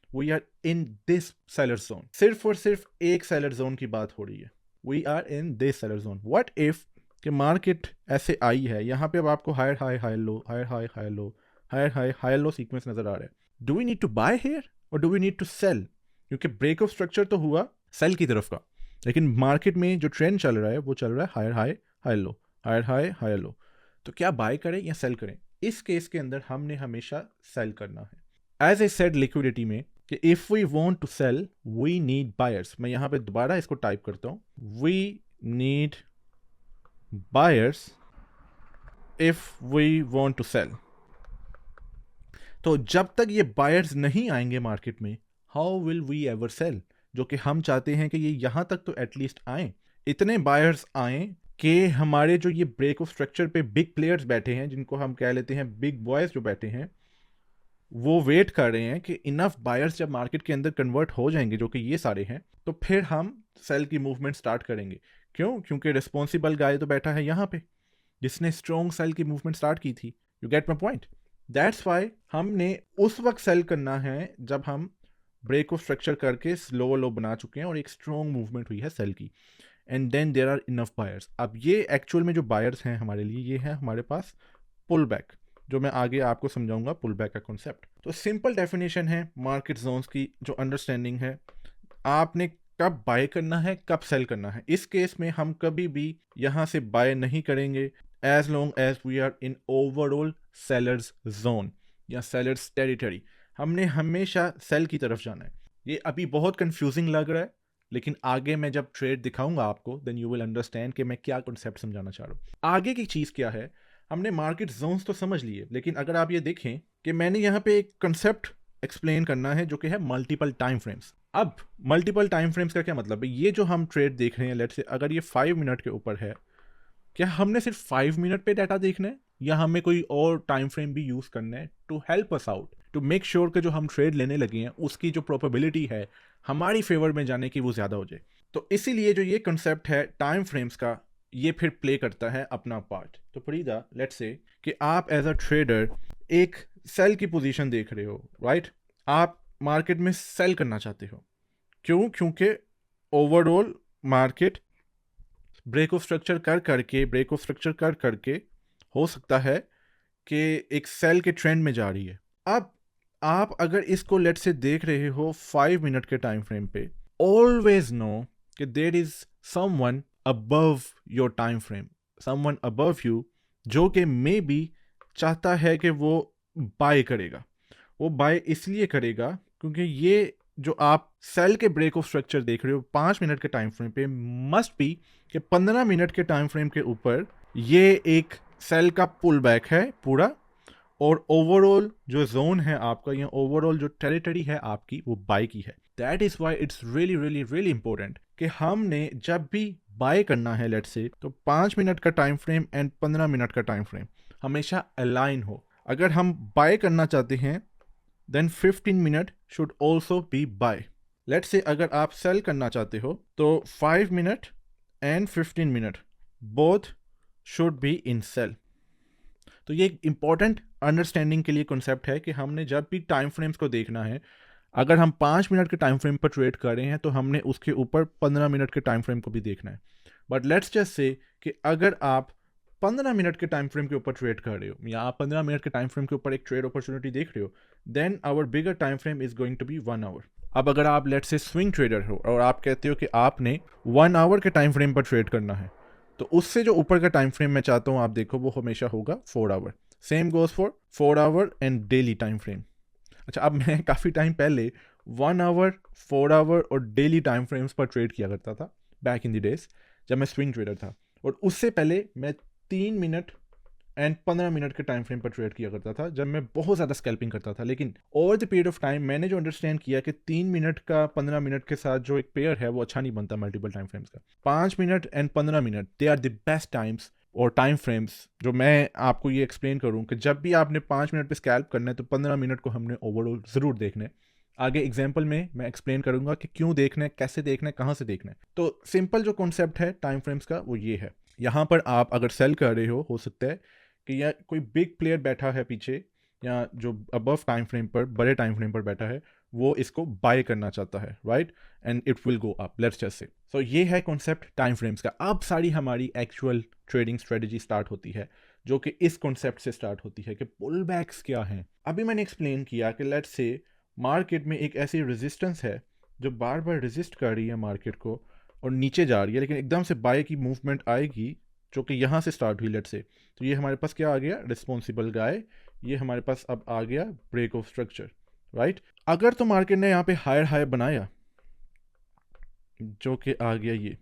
we are in this seller zone. सिर्फ और सिर्फ एक सेलर जोन की बात हो रही है, we are in this seller zone. What if कि मार्केट ऐसे आई है, यहाँ पे अब आपको higher high high low, higher high high low, higher high higher low sequence नजर आ रहा है। Do we need to buy here और do we need to sell? क्योंकि ब्रेक ऑफ स्ट्रक्चर तो हुआ सेल की तरफ का, लेकिन मार्केट में जो ट्रेंड चल रहा है वो चल रहा है higher high higher low, higher high higher low. तो क्या बाय करें या सेल करें? इस केस के अंदर हमने हमेशा सेल करना है। एज ए सेड लिक्विडिटी में कि if we want to sell we need buyers. मैं यहाँ पे दोबारा इसको टाइप करता हूँ, we need buyers if we want to sell. तो जब तक ये बायर्स नहीं आएंगे मार्केट में, how will we ever sell? जो कि हम चाहते हैं कि ये यहाँ तक तो एटलीस्ट आए, इतने बायर्स आए कि हमारे जो ये ब्रेक ऑफ स्ट्रक्चर पे बिग प्लेयर्स बैठे हैं, जिनको हम कह लेते हैं बिग बॉयज जो बैठे हैं, वो वेट कर रहे हैं कि इनफ बायर्स जब मार्केट के अंदर कन्वर्ट हो जाएंगे, जो कि ये सारे हैं, तो फिर हम सेल की मूवमेंट स्टार्ट करेंगे। क्यों? क्योंकि रिस्पॉन्सिबल गाय तो बैठा है यहाँ पे जिसने स्ट्रॉन्ग सेल की मूवमेंट स्टार्ट की थी। You get my point? That's why हमने उस वक्त सेल करना है जब हम ब्रेक ऑफ स्ट्रक्चर करके स्लो लो बना चुके हैं और एक स्ट्रॉन्ग मूवमेंट हुई है सेल की, and then there are enough buyers. अब ये एक्चुअल में जो बायर्स हैं हमारे लिए, ये है हमारे पास पुल बैक, जो मैं आगे आपको समझाऊंगा पुल बैक का कॉन्सेप्ट। तो सिंपल डेफिनेशन है मार्केट जोन्स की, जो अंडरस्टैंडिंग है आपने कब बाय करना है कब सेल करना है। इस केस में हम कभी भी यहाँ से बाय नहीं करेंगे as long as we are in overall sellers zone या सेलर्स टेरिटरी। हमने हमेशा सेल की तरफ जाना है। ये अभी बहुत कंफ्यूजिंग लग रहा है, लेकिन आगे मैं जब ट्रेड दिखाऊंगा आपको, देन यू विल अंडरस्टैंड कि मैं क्या कॉन्सेप्ट समझाना चाह रहा हूँ। आगे की चीज़ क्या है, हमने मार्केट जोन्स तो समझ लिए, लेकिन अगर आप ये देखें कि मैंने यहाँ पे एक कंसेप्ट एक्सप्लेन करना है जो कि है मल्टीपल टाइम फ्रेम्स। अब मल्टीपल टाइम फ्रेम्स का क्या मतलब है? ये जो हम ट्रेड देख रहे हैं, लेट्स से अगर ये 5 मिनट के ऊपर है, क्या हमने सिर्फ 5 मिनट पे डाटा देखना है या हमें कोई और टाइम फ्रेम भी यूज करना है to help us out, to make sure कि जो हम ट्रेड लेने लगे हैं उसकी जो प्रोबेबिलिटी है हमारी फेवर में जाने की वो ज़्यादा हो जाए। तो इसीलिए जो ये कंसेप्ट है टाइम फ्रेम्स का, ये फिर प्ले करता है अपना पार्ट। तो फरीदा, लेट्स से कि आप एज अ ट्रेडर एक सेल की पोजीशन देख रहे हो, राइट? आप मार्केट में सेल करना चाहते हो। क्यों? क्योंकि overall market break of structure कर करके हो सकता है कि एक सेल के ट्रेंड में जा रही है। अब आप अगर इसको लेट से देख रहे हो 5 मिनट के टाइम फ्रेम पे, always know that there is someone above your time frame, someone above you, जो कि मे बी चाहता है कि वो बाय करेगा। वो बाय इसलिए करेगा क्योंकि ये जो आप सेल के ब्रेक ऑफ स्ट्रक्चर देख रहे हो 5 मिनट के टाइम फ्रेम पे, मस्ट बी कि 15 मिनट के टाइम फ्रेम के ऊपर ये एक सेल का पुल बैक है पूरा, और ओवरऑल जो जोन है आपका या ओवरऑल जो टेरिटरी है आपकी वो बाय की है। That is why it's really really really important कि हमने जब भी बाय करना है लेट्स से, तो 5 मिनट का टाइम फ्रेम एंड 15 मिनट का टाइम फ्रेम हमेशा अलाइन हो। अगर हम बाय करना चाहते हैं then 15 minute should also be buy. Let's say अगर आप सेल करना चाहते हो तो 5 minute and 15 minute both should be in sell. तो ये एक इंपॉर्टेंट अंडरस्टैंडिंग के लिए कॉन्सेप्ट है कि हमने जब भी टाइम फ्रेम्स को देखना है, अगर हम 5 मिनट के टाइम फ्रेम पर ट्रेड कर रहे हैं तो हमने उसके ऊपर 15 मिनट के टाइम फ्रेम को भी देखना है। बट लेट्स जस्ट से कि अगर आप 15 मिनट के टाइम फ्रेम के ऊपर ट्रेड कर रहे हो या आप 15 मिनट के टाइम फ्रेम के ऊपर एक ट्रेड अपॉर्चुनिटी देख रहे हो, then our bigger time frame is going to be 1 hour. अब अगर आप लेट्स से स्विंग ट्रेडर हो और आप कहते हो कि आपने 1 आवर के टाइम फ्रेम पर ट्रेड करना है, तो उससे जो ऊपर का टाइम फ्रेम मैं चाहता हूँ आप देखो वो हमेशा होगा 4 hour. Same goes for 4 hour and daily time frame. अच्छा, अब मैं काफ़ी टाइम पहले 1 आवर, 4 आवर और डेली टाइम फ्रेम्स पर ट्रेड किया करता था, बैक इन द डेज जब मैं स्विंग ट्रेडर था। और उससे पहले मैं 3 मिनट एंड 15 मिनट के टाइम फ्रेम पर ट्रेड किया करता था, जब मैं बहुत ज़्यादा स्कैल्पिंग करता था। लेकिन over the period of time मैंने जो अंडरस्टैंड किया कि 3 मिनट का 15 मिनट के साथ जो एक पेयर है वो अच्छा नहीं बनता मल्टीपल टाइम फ्रेम्स का। 5 minute and 15 minute they are the best times और टाइम फ्रेम्स जो मैं आपको ये एक्सप्लेन करूँ कि जब भी आपने 5 मिनट पे स्कैल्प करना है तो 15 मिनट को हमने ओवरऑल ज़रूर देखना है। आगे एग्जाम्पल में मैं एक्सप्लेन करूंगा कि क्यों देखना है, कैसे देखना है, कहाँ से देखना है। तो सिंपल जो कॉन्सेप्ट है टाइम फ्रेम्स का वो ये है। यहाँ पर आप अगर सेल कर रहे हो सकता है कि या कोई बिग प्लेयर बैठा है पीछे, या जो अबव टाइम फ्रेम पर, बड़े टाइम फ्रेम पर बैठा है, वो इसको बाय करना चाहता है, right, and it will go up, let's just say. So ये है कॉन्सेप्ट टाइम फ्रेम्स का। अब सारी हमारी एक्चुअल ट्रेडिंग स्ट्रेटजी स्टार्ट होती है, जो कि इस कॉन्सेप्ट से स्टार्ट होती है कि पुल बैक्स क्या हैं। अभी मैंने एक्सप्लेन किया कि लेट्स से मार्केट में एक ऐसी रेजिस्टेंस है जो बार बार रेजिस्ट कर रही है मार्केट को और नीचे जा रही है, लेकिन एकदम से बाय की मूवमेंट आएगी जो कि यहाँ से स्टार्ट हुई, लेट्स से। तो ये हमारे पास क्या आ गया, रिस्पॉन्सिबल गाय। ये हमारे पास अब आ गया ब्रेक ऑफ स्ट्रक्चर, राइट। अगर तो मार्केट ने यहाँ पे हायर हाई बनाया जो कि आ गया ये,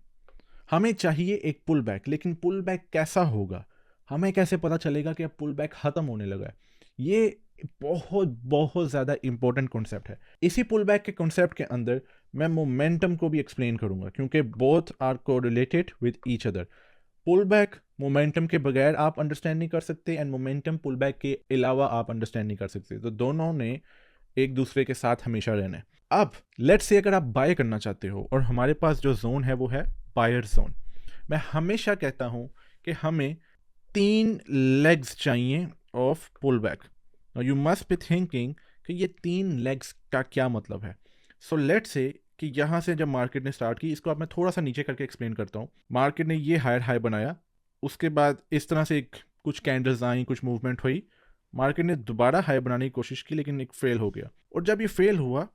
हमें चाहिए एक पुल बैक, लेकिन पुल बैक कैसा होगा, हमें कैसे पता चलेगा कि अब पुल बैक खत्म होने लगा है। ये बहुत बहुत ज़्यादा इंपॉर्टेंट कॉन्सेप्ट है। इसी पुल बैक के कॉन्सेप्ट के अंदर मैं मोमेंटम को भी एक्सप्लेन करूंगा, क्योंकि both are correlated with each other. Pull back momentum के बगैर आप अंडरस्टैंड नहीं कर सकते, एंड मोमेंटम पुल बैक के अलावा आप अंडरस्टैंड नहीं कर सकते। तो दोनों ने एक दूसरे के साथ हमेशा रहना है। अब लेट्स से अगर आप बाय करना चाहते हो और हमारे पास जो जोन है वो है बायर जोन, मैं हमेशा कहता हूं कि हमें 3 लेग्स चाहिए of pull back. You must be thinking कि ये 3 लेग्स का क्या मतलब है। सो लेट्स से कि यहाँ से जब मार्केट ने स्टार्ट की, इसको अब मैं थोड़ा सा नीचे करके एक्सप्लेन करता हूँ। मार्केट ने ये हायर हाई बनाया, उसके बाद इस तरह से कुछ कैंडल्स आई, कुछ मूवमेंट हुई, मार्केट ने दोबारा हाई बनाने की कोशिश की, लेकिन एक फेल हो गया। और जब ये फेल हुआ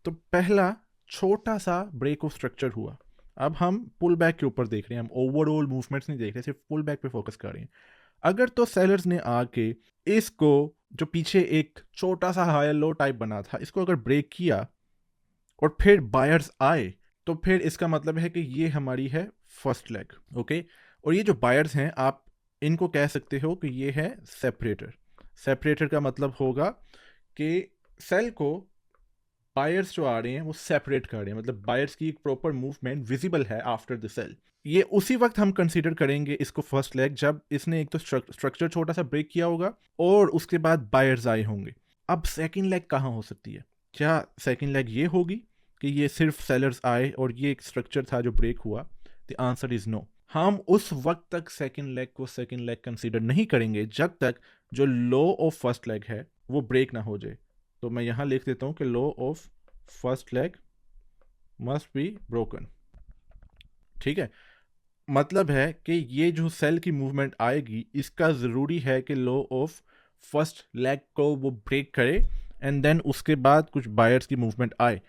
तो पहला छोटा सा ब्रेक ऑफ स्ट्रक्चर हुआ। अब हम पुल बैक के ऊपर देख रहे हैं, हम ओवरऑल मूवमेंट्स नहीं देख रहे, सिर्फ पुल बैक पे फोकस कर रहे हैं। अगर तो सेलर्स ने आके इसको, जो पीछे एक छोटा सा हायर लो टाइप बना था, इसको अगर ब्रेक किया और फिर बायर्स आए, तो फिर इसका मतलब है कि ये हमारी है फर्स्ट लेग, ओके। और ये जो बायर्स हैं, आप इनको कह सकते हो कि ये है सेपरेटर। सेपरेटर का मतलब होगा कि सेल को बायर्स जो आ रहे हैं वो सेपरेट कर रहे हैं, मतलब बायर्स की एक प्रॉपर मूवमेंट विजिबल है आफ्टर द सेल। ये उसी वक्त हम कंसीडर करेंगे इसको फर्स्ट लेग, जब इसने एक तो स्ट्रक्चर छोटा सा ब्रेक किया होगा और उसके बाद बायर्स आए होंगे। अब सेकंड लेग कहाँ हो सकती है? क्या सेकंड लेग ये होगी कि ये सिर्फ सेलर्स आए और ये एक स्ट्रक्चर था जो ब्रेक हुआ? The answer is no. हम उस वक्त तक सेकंड लेग को सेकंड लेग कंसीडर नहीं करेंगे जब तक जो लो ऑफ फर्स्ट लेग है वो ब्रेक ना हो जाए। तो मैं यहाँ लिख देता हूँ कि low of first leg must be broken, ठीक है। मतलब है कि ये जो सेल की मूवमेंट आएगी, इसका ज़रूरी है कि लो ऑफ फर्स्ट लेग को वो ब्रेक करे, एंड देन उसके बाद कुछ बायर्स की मूवमेंट आए,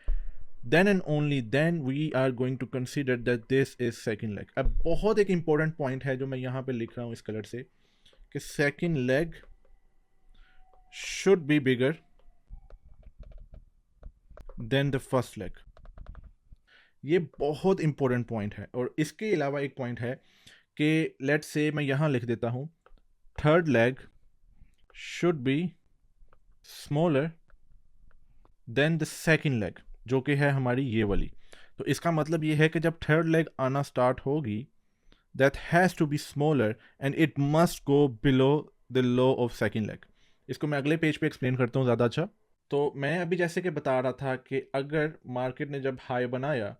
then and only then we are going to consider that this is second leg। अब बहुत एक important point है जो मैं यहाँ पे लिख रहा हूँ इस कलर से, कि second leg should be bigger than the first leg। ये बहुत important point है। और इसके अलावा एक point है कि let's say मैं यहाँ लिख देता हूँ third leg should be smaller than the second leg, जो कि है हमारी ये वाली। तो इसका मतलब ये है कि जब थर्ड लेग आना स्टार्ट होगी, that has to be smaller and it must go below the low of second leg. इसको मैं अगले पेज पे एक्सप्लेन करता हूँ ज़्यादा अच्छा। तो मैं अभी जैसे कि बता रहा था कि अगर मार्केट ने जब हाई बनाया,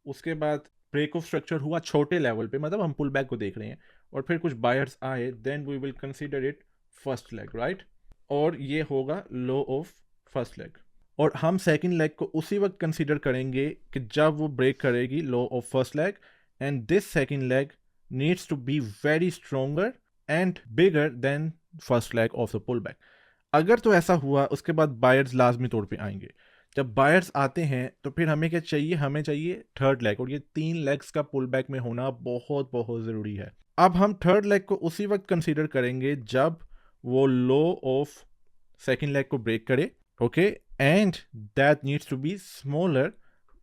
उसके बाद ब्रेक ऑफ स्ट्रक्चर हुआ छोटे लेवल पे, मतलब हम पुल बैक को देख रहे हैं, और फिर कुछ बायर्स आए, then we will consider it first leg, right. और ये होगा लो ऑफ फर्स्ट लेग। और हम सेकंड लेग को उसी वक्त कंसीडर करेंगे कि जब वो ब्रेक करेगी low of first leg, and this second leg needs to be very stronger and bigger than first leg of the pull back. अगर तो ऐसा हुआ, उसके बाद बायर्स लाजमी तौर पे आएंगे। जब बायर्स आते हैं तो फिर हमें क्या चाहिए? हमें चाहिए थर्ड लेग, और ये 3 लेग्स का पुल बैक में होना बहुत बहुत ज़रूरी है। अब हम थर्ड लेग को उसी वक्त कंसीडर करेंगे जब वो लो ऑफ सेकेंड लेग को ब्रेक करे, okay, and that needs to be smaller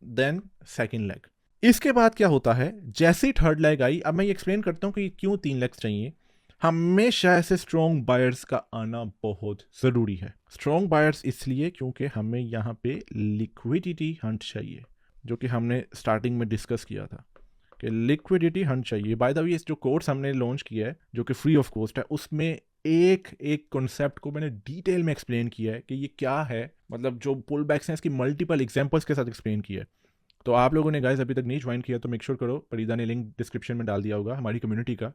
than second leg. इसके बाद क्या होता है, जैसे ही थर्ड लेग आई, अब मैं ये एक्सप्लेन करता हूँ कि क्यों 3 लेग्स चाहिए। हमेशा ऐसे स्ट्रॉन्ग बायर्स का आना बहुत ज़रूरी है। स्ट्रॉन्ग बायर्स इसलिए क्योंकि हमें यहाँ पे लिक्विडिटी हंट चाहिए, जो कि हमने स्टार्टिंग में डिस्कस किया था कि लिक्विडिटी हंट चाहिए। बाय द वे, इस जो कोर्स हमने लॉन्च किया है जो कि फ्री ऑफ कॉस्ट है, उसमें एक एक कॉन्सेप्ट को मैंने डिटेल में एक्सप्लेन किया है कि ये क्या है, मतलब जो पुल बैक्स हैं इसकी मल्टीपल एग्जांपल्स के साथ एक्सप्लेन किया है। तो आप लोगों ने गाइस अभी तक नहीं ज्वाइन किया तो मेक श्योर करो, फरीदा ने लिंक डिस्क्रिप्शन में डाल दिया होगा हमारी कम्युनिटी का,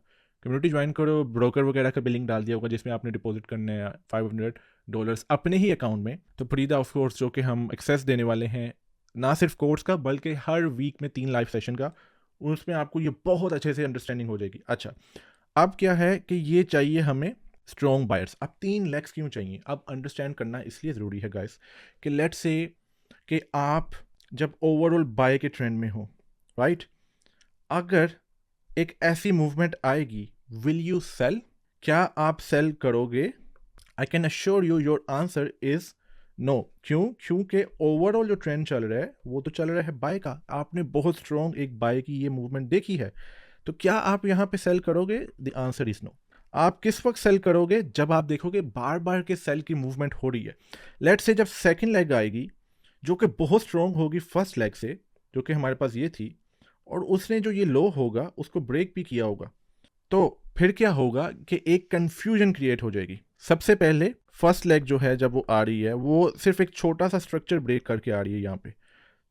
कम्युनिटी ज्वाइन करो, ब्रोकर वगैरह का भी लिंक डाल दिया होगा जिसमें आपने डिपॉजिट करने हैं $500 अपने ही अकाउंट में। तो फरीदा ऑफ कोर्स जो कि हम एक्सेस देने वाले हैं ना सिर्फ कोर्स का बल्कि हर वीक में 3 लाइव सेशन का, उसमें आपको ये बहुत अच्छे से अंडरस्टैंडिंग हो जाएगी। अच्छा, अब क्या है कि ये चाहिए हमें स्ट्रॉन्ग बायर्स। अब 3 लेग्स क्यों चाहिए, अब अंडरस्टैंड करना इसलिए ज़रूरी है गाइस कि लेट्स से कि आप जब ओवरऑल बाय के ट्रेंड में हो, राइट, अगर एक ऐसी मूवमेंट आएगी, विल यू सेल? क्या आप सेल करोगे? I can assure you your answer is no. क्यों? क्योंकि ओवरऑल जो ट्रेंड चल रहा है वो तो चल रहा है बाय का। आपने बहुत स्ट्रॉन्ग एक बाय की ये मूवमेंट देखी है, तो क्या आप यहाँ पे सेल करोगे? The answer is no. आप किस वक्त सेल करोगे? जब आप देखोगे बार बार के सेल की मूवमेंट हो रही है। लेट्स से जब सेकंड लेग आएगी जो कि बहुत स्ट्रॉन्ग होगी फर्स्ट लेग से, जो कि हमारे पास ये थी, और उसने जो ये लो होगा उसको ब्रेक भी किया होगा, तो फिर क्या होगा कि एक कंफ्यूजन क्रिएट हो जाएगी। सबसे पहले फर्स्ट लेग जो है जब वो आ रही है वो सिर्फ एक छोटा सा स्ट्रक्चर ब्रेक करके आ रही है यहाँ पे,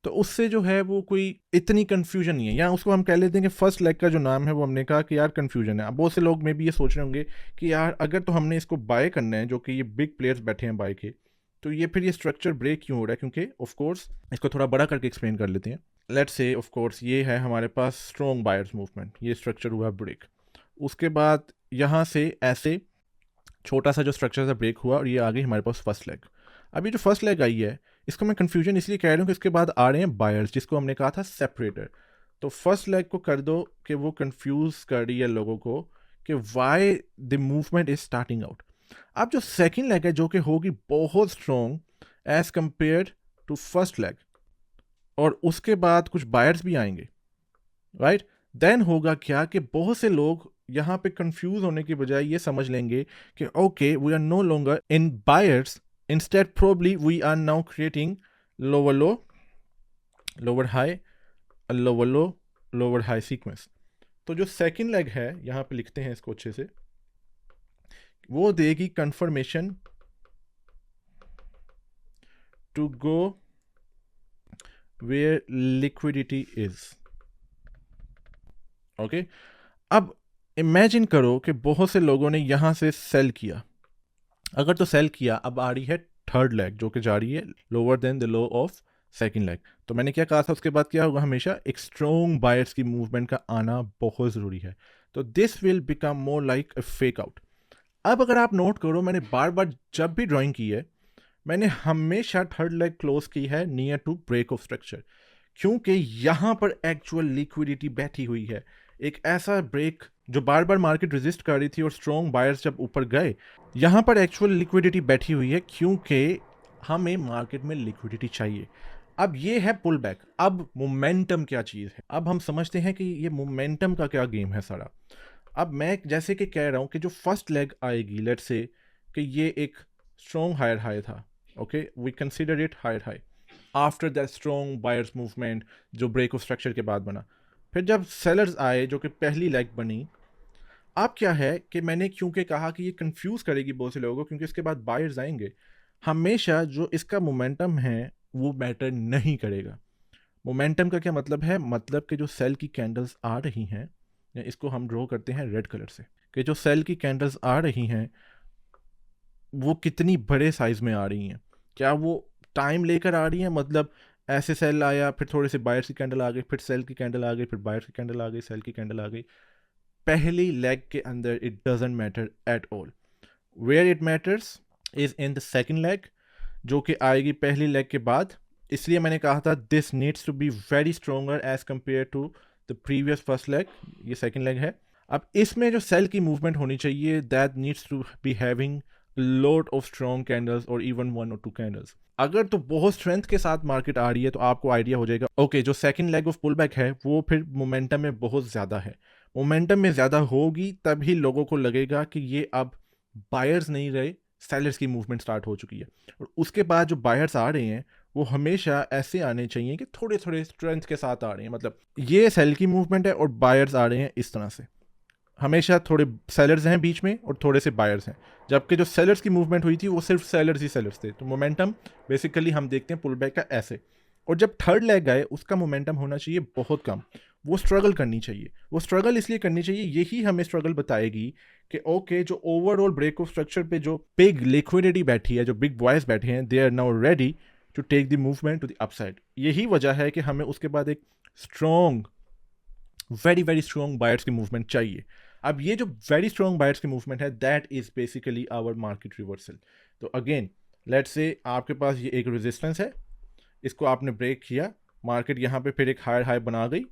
तो उससे जो है वो कोई इतनी कंफ्यूजन नहीं है, या उसको हम कह लेते हैं कि फर्स्ट लेग का जो नाम है वो हमने कहा कि यार कंफ्यूजन है। अब बहुत से लोग में भी ये सोच रहे होंगे कि यार अगर तो हमने इसको बाय करना है, जो कि ये बिग प्लेयर्स बैठे हैं बाय के, तो ये फिर ये स्ट्रक्चर ब्रेक क्यों हो रहा है? क्योंकि ऑफ कोर्स इसको थोड़ा बड़ा करके एक्सप्लेन कर लेते हैं। लेट्स से ऑफ कोर्स ये है हमारे पास स्ट्रॉन्ग बायर्स मूवमेंट, ये स्ट्रक्चर हुआ ब्रेक, उसके बाद यहाँ से ऐसे छोटा सा जो स्ट्रक्चर था ब्रेक हुआ और ये आ गई हमारे पास फर्स्ट लेग। अभी जो फर्स्ट लेग आई है इसको मैं कन्फ्यूजन इसलिए कह रहा हूँ कि इसके बाद आ रहे हैं बायर्स, जिसको हमने कहा था सेपरेटर। तो फर्स्ट लेग को कर दो कि वो कंफ्यूज कर रही है लोगों को कि why the movement is starting out. अब जो सेकेंड लेग है जो कि होगी बहुत strong as compare to first leg, और उसके बाद कुछ बायर्स भी आएंगे, राइट, देन होगा क्या कि बहुत से लोग यहाँ पे कंफ्यूज होने की बजाय ये समझ लेंगे कि okay we are no longer in buyers, instead probably we are now creating lower low, lower high, lower low, lower high sequence. तो जो सेकंड लेग है यहाँ पे लिखते हैं इसको अच्छे से, वो देगी confirmation to go where liquidity is. Okay, अब इमेजिन करो कि बहुत से लोगों ने यहां से सेल किया, अगर तो सेल किया, अब आ रही है थर्ड लेग जो कि जा रही है lower than the low of second leg. तो मैंने क्या कहा था उसके बाद क्या होगा, हमेशा एक स्ट्रॉन्ग बायर्स की मूवमेंट का आना बहुत ज़रूरी है। तो this will become more like a fake out. अब अगर आप नोट करो, मैंने बार बार जब भी ड्राइंग की है मैंने हमेशा थर्ड लेग क्लोज की है near to break of structure, क्योंकि यहाँ पर एक्चुअल लिक्विडिटी बैठी हुई है। एक ऐसा ब्रेक जो बार बार मार्केट रेजिस्ट कर रही थी और स्ट्रॉन्ग बायर्स जब ऊपर गए, यहाँ पर एक्चुअल लिक्विडिटी बैठी हुई है, क्योंकि हमें मार्केट में लिक्विडिटी चाहिए। अब ये है पुल बैक। अब मोमेंटम क्या चीज़ है, अब हम समझते हैं कि ये मोमेंटम का क्या गेम है सारा। अब मैं जैसे कि कह रहा हूँ कि जो फर्स्ट लेग आएगी, लेट्स से कि ये एक स्ट्रॉन्ग हायर हाई था, okay, we consider it higher high after that strong buyers movement जो ब्रेक ऑफ स्ट्रक्चर के बाद बना। फिर जब सेलर्स आए जो कि पहली लेग बनी, अब क्या है कि मैंने क्योंकि कहा कि ये कंफ्यूज करेगी बहुत से लोगों को, क्योंकि इसके बाद बायर्स आएंगे, हमेशा जो इसका मोमेंटम है वो मैटर नहीं करेगा। मोमेंटम का क्या मतलब है, मतलब कि जो सेल की कैंडल्स आ रही हैं, या इसको हम ड्रॉ करते हैं रेड कलर से, कि जो सेल की कैंडल्स आ रही हैं वो कितनी बड़े साइज में आ रही हैं, क्या वो टाइम लेकर आ रही हैं, मतलब ऐसे सेल आया फिर थोड़े से बायर्स की कैंडल आ गई, फिर सेल की कैंडल आ गई, फिर बायर्स की कैंडल आ गई, सेल की कैंडल आ गई। पहली लेग के अंदर it doesn't matter at all. Where it matters is in the second leg जो कि आएगी पहली लेग के बाद। इसलिए मैंने कहा था this needs to be very stronger as compare to the previous first leg, ये सेकंड लेग है। अब इसमें जो सेल की मूवमेंट होनी चाहिए, that needs to be having load of strong candles और इवन 1 और 2 कैंडल्स। अगर तो बहुत स्ट्रेंथ के साथ मार्केट आ रही है तो आपको आइडिया हो जाएगा ओके जो second leg of pull back है वो फिर मोमेंटम में बहुत ज़्यादा है। मोमेंटम में ज़्यादा होगी तभी लोगों को लगेगा कि ये अब बायर्स नहीं रहे, सेलर्स की मूवमेंट स्टार्ट हो चुकी है। और उसके बाद जो बायर्स आ रहे हैं वो हमेशा ऐसे आने चाहिए कि थोड़े थोड़े स्ट्रेंथ के साथ आ रहे हैं, मतलब ये सेल की मूवमेंट है और बायर्स आ रहे हैं इस तरह से। हमेशा थोड़े सेलर्स हैं बीच में और थोड़े से बायर्स हैं, जबकि जो सेलर्स की मूवमेंट हुई थी वो सिर्फ सेलर्स ही सेलर्स थे। तो मोमेंटम बेसिकली हम देखते हैं पुल बैक का ऐसे। और जब थर्ड लेग गए उसका मोमेंटम होना चाहिए बहुत कम, वो स्ट्रगल करनी चाहिए। वो स्ट्रगल इसलिए करनी चाहिए, यही हमें स्ट्रगल बताएगी कि ओके जो ओवरऑल ब्रेक ऑफ स्ट्रक्चर पे जो बिग लिक्विडिटी बैठी है, जो बिग बॉयज बैठे हैं, they are now ready to take the movement to the upside. यही वजह है कि हमें उसके बाद एक strong very very strong buyers की मूवमेंट चाहिए। अब ये जो वेरी स्ट्रॉन्ग बायर्स की मूवमेंट है that is basically our market reversal. तो अगेन लेट्स से आपके पास ये एक रेजिस्टेंस है, इसको आपने ब्रेक किया, मार्केट यहाँ पे फिर एक हायर हाई बना गई।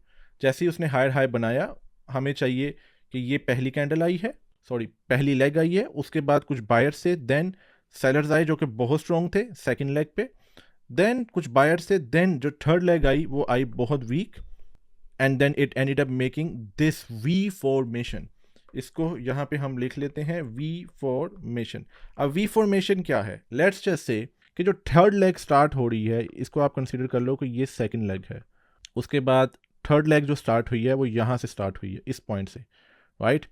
जैसे ही उसने हायर हाई बनाया हमें चाहिए कि ये पहली कैंडल आई है, सॉरी पहली लेग आई है, उसके बाद कुछ बायर्स से देन सेलर्स आए जो कि बहुत स्ट्रॉन्ग थे सेकेंड लेग पे, देन कुछ बायर्स से, देन जो थर्ड लेग आई वो आई बहुत weak and then it ended up making this V formation. इसको यहाँ पे हम लिख लेते हैं वी फॉर्मेशन। अब वी फॉर्मेशन क्या है, लेट्स जस्ट से कि जो थर्ड लेग स्टार्ट हो रही है इसको आप कंसीडर कर लो कि ये सेकंड लेग है, उसके बाद थर्ड लेग जो स्टार्ट हुई है वो यहाँ से स्टार्ट हुई है इस पॉइंट से, राइट,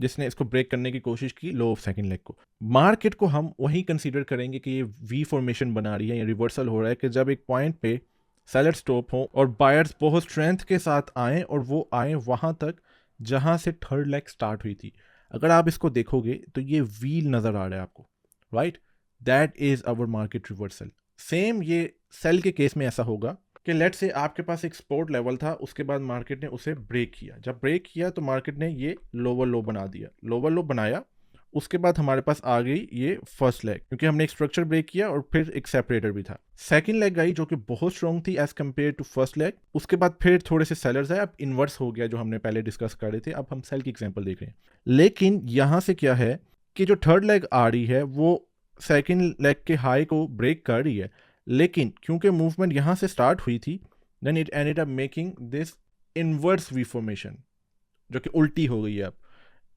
जिसने इसको ब्रेक करने की कोशिश की लो ऑफ सेकंड लेग को। मार्केट को हम वही कंसीडर करेंगे कि ये वी फॉर्मेशन बना रही है या रिवर्सल हो रहा है कि जब एक पॉइंट पे सेलर स्टॉप हो और बायर्स बहुत स्ट्रेंथ के साथ आएँ और वो आए वहाँ तक जहाँ से थर्ड लेग स्टार्ट हुई थी। अगर आप इसको देखोगे तो ये व्हील नज़र आ रहा है आपको, right, that is our market reversal. Same ये सेल के केस में ऐसा होगा कि लेट से आपके पास एक सपोर्ट लेवल था, उसके बाद मार्केट ने उसे ब्रेक किया। जब ब्रेक किया तो मार्केट ने ये लोअर लो बना दिया, लोअर लो बनाया, उसके बाद हमारे पास आ गई ये फर्स्ट लेग, क्योंकि हमने एक स्ट्रक्चर ब्रेक किया और फिर एक सेपरेटर भी था। सेकंड लेग आई जो कि बहुत स्ट्रॉन्ग थी as compare to first leg, उसके बाद फिर थोड़े से सेलर्स आए, अब इन्वर्स हो गया जो हमने पहले डिस्कस कर रहे थे। अब हम सेल की एग्जांपल देख रहे हैं, लेकिन यहाँ से क्या है कि जो थर्ड लेग आ रही है वो सेकंड लेग के हाई को ब्रेक कर रही है, लेकिन क्योंकि मूवमेंट यहाँ से स्टार्ट हुई थी then it ended up making this inverse V formation जो कि उल्टी हो गई है। अब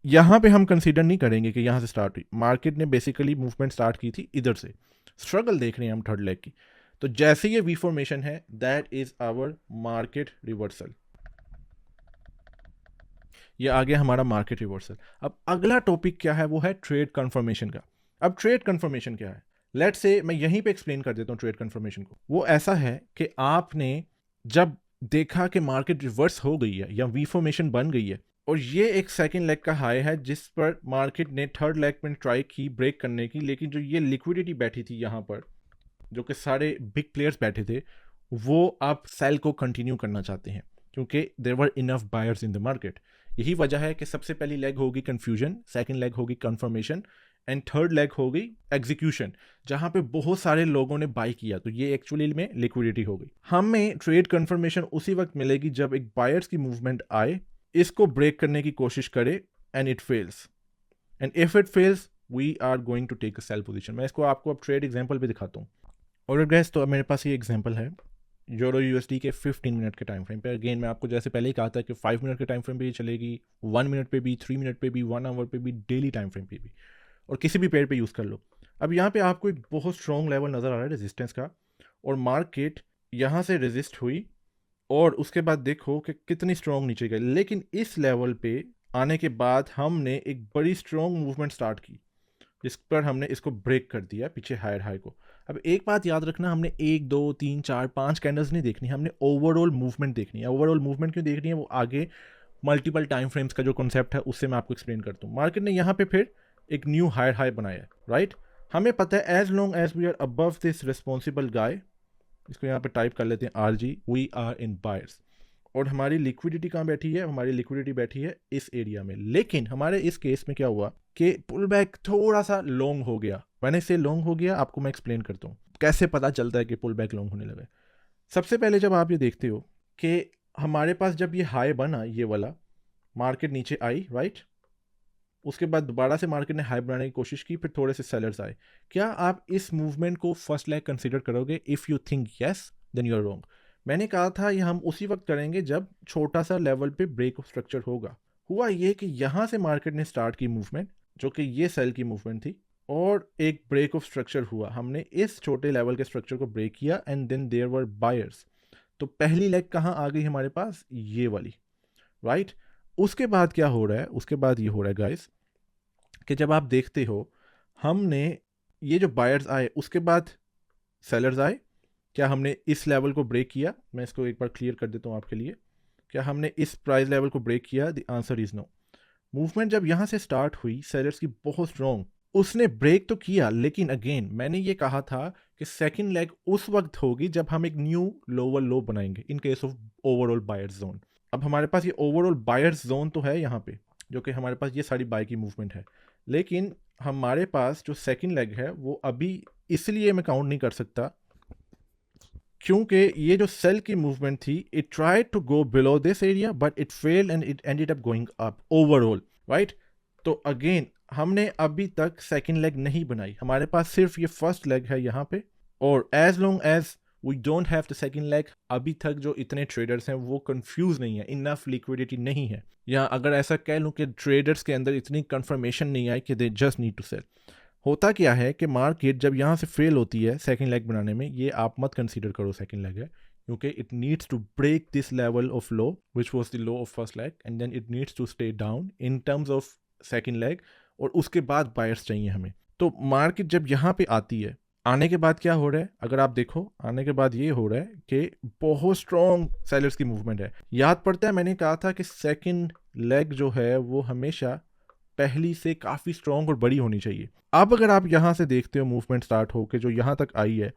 यहाँ पे हम कंसीडर नहीं करेंगे कि यहाँ से स्टार्ट हुई, मार्केट ने बेसिकली मूवमेंट स्टार्ट की थी इधर से, स्ट्रगल देख रहे हैं हम थर्ड लेग की। तो जैसे ये वी फॉर्मेशन है that is our market reversal, ये आ गया हमारा मार्केट रिवर्सल। अब अगला टॉपिक क्या है, वो है ट्रेड कंफर्मेशन का। अब ट्रेड कंफर्मेशन क्या है, लेट्स से मैं यहीं पे एक्सप्लेन कर देता हूँ ट्रेड कंफर्मेशन को। वो ऐसा है कि आपने जब देखा कि मार्केट रिवर्स हो गई है या वी फॉर्मेशन बन गई है और ये एक सेकंड लेग का हाई है जिस पर मार्केट ने थर्ड लेग में ट्राई की ब्रेक करने की, लेकिन जो ये लिक्विडिटी बैठी थी यहाँ पर जो कि सारे बिग प्लेयर्स बैठे थे वो अब सेल को कंटिन्यू करना चाहते हैं क्योंकि there were enough buyers in the market. यही वजह है कि सबसे पहली लेग होगी कन्फ्यूजन, सेकंड लेग होगी कंफर्मेशन एंड थर्ड लेग हो गई एग्जीक्यूशन, जहां पे बहुत सारे लोगों ने बाई किया, तो ये एक्चुअली में लिक्विडिटी हो गई। हमें ट्रेड कंफर्मेशन उसी वक्त मिलेगी जब एक बायर्स की मूवमेंट आए, इसको ब्रेक करने की कोशिश करे and it fails, and if it fails we are going to take a sell position. मैं इसको आपको अब ट्रेड एग्जांपल भी दिखाता हूँ। और गैस तो मेरे पास ये एग्जांपल है यूरो यूएसडी के 15 मिनट के टाइम फ्रेम पे। अगेन मैं आपको जैसे पहले ही कहा था कि 5 मिनट के टाइम फ्रेम पे ये चलेगी, 1 मिनट पे भी, 3 मिनट पे भी, 1 आवर पे भी, डेली टाइम फ्रेम पे भी, और किसी भी पेयर पे यूज़ कर लो। अब यहाँ पे आपको एक बहुत स्ट्रॉन्ग लेवल नज़र आ रहा है रेजिस्टेंस का, और मार्केट यहाँ से रेजिस्ट हुई और उसके बाद देखो कि कितनी स्ट्रॉन्ग नीचे गई, लेकिन इस लेवल पे आने के बाद हमने एक बड़ी स्ट्रॉन्ग मूवमेंट स्टार्ट की जिस पर हमने इसको ब्रेक कर दिया पीछे हायर हाई को। अब एक बात याद रखना, हमने 1 2 3 4 5 कैंडल्स नहीं देखनी, हमने ओवरऑल मूवमेंट देखनी है। ओवरऑल मूवमेंट क्यों देखनी है वो आगे मल्टीपल टाइम फ्रेम्स का जो कॉन्सेप्ट है उससे मैं आपको एक्सप्लेन करता हूँ। मार्केट ने यहाँ पे फिर एक न्यू हायर हाई बनाया, राइट। हमें पता है as long as we are above this responsible guy, इसको यहाँ पे टाइप कर लेते हैं RG, we are in buyers. और हमारी लिक्विडिटी कहाँ बैठी है, हमारी लिक्विडिटी बैठी है इस एरिया में। लेकिन हमारे इस केस में क्या हुआ कि पुल बैक थोड़ा सा लॉन्ग हो गया। मैंने से लॉन्ग हो गया आपको मैं एक्सप्लेन करता हूँ कैसे पता चलता है कि पुल बैक लॉन्ग होने लगा। सबसे पहले जब आप ये देखते हो कि हमारे पास जब ये हाई बना ये वाला, मार्केट नीचे आई, राइट? उसके बाद दोबारा से मार्केट ने हाई बनाने की कोशिश की, फिर थोड़े से सेलर्स आए। क्या आप इस मूवमेंट को फर्स्ट लेग कंसिडर करोगे? If you think yes then you are wrong. मैंने कहा था ये हम उसी वक्त करेंगे जब छोटा सा लेवल पे ब्रेक ऑफ स्ट्रक्चर होगा। हुआ ये कि यहाँ से मार्केट ने स्टार्ट की मूवमेंट, जो कि ये सेल की मूवमेंट थी, और एक ब्रेक ऑफ स्ट्रक्चर हुआ। हमने इस छोटे लेवल के स्ट्रक्चर को ब्रेक किया and then there were buyers. तो पहली लेग कहाँ आ गई हमारे पास? ये वाली, राइट? उसके बाद क्या हो रहा है? उसके बाद ये हो रहा है गाइस कि जब आप देखते हो हमने ये जो बायर्स आए उसके बाद सेलर्स आए। क्या हमने इस लेवल को ब्रेक किया? मैं इसको एक बार क्लियर कर देता हूँ आपके लिए। क्या हमने इस प्राइस लेवल को ब्रेक किया? The answer is no. Movement जब यहाँ से स्टार्ट हुई सेलर्स की बहुत स्ट्रॉन्ग, उसने ब्रेक तो किया, लेकिन अगेन मैंने ये कहा था कि सेकंड लेग उस वक्त होगी जब हम एक न्यू लोअर लो बनाएंगे इन case of overall buyers zone. अब हमारे पास ये ओवरऑल बायर्स जोन तो है यहाँ पे, जो कि हमारे पास ये सारी बाय की मूवमेंट है, लेकिन हमारे पास जो सेकंड लेग है वो अभी इसलिए मैं काउंट नहीं कर सकता क्योंकि ये जो सेल की मूवमेंट थी, it tried to go below this area but it failed and it ended up going up overall, right? तो अगेन हमने अभी तक सेकंड लेग नहीं बनाई, हमारे पास सिर्फ ये फर्स्ट लेग है यहाँ पे, और as long as we don't have the second leg, अभी तक जो इतने ट्रेडर्स हैं वो कंफ्यूज नहीं है, इनफ लिक्विडिटी नहीं है, या अगर ऐसा कह लूँ कि ट्रेडर्स के अंदर इतनी कंफर्मेशन नहीं आई कि they just need to sell. होता क्या है कि मार्केट जब यहाँ से फेल होती है सेकंड लेग बनाने में, ये आप मत कंसीडर करो सेकंड लेग है, क्योंकि it needs to break this level of low which was the low of first leg and then it needs to stay down in terms of second leg, और उसके बाद बायर्स चाहिए हमें। तो मार्केट जब यहाँ पे आती है, आने के बाद क्या हो रहा है? अगर आप देखो आने के बाद ये हो रहा है कि बहुत स्ट्रॉन्ग सेलर्स की मूवमेंट है। याद पड़ता है मैंने कहा था कि सेकंड लेग जो है वो हमेशा पहली से काफ़ी स्ट्रॉन्ग और बड़ी होनी चाहिए। अब अगर आप यहाँ से देखते हो मूवमेंट स्टार्ट हो के जो यहाँ तक आई है,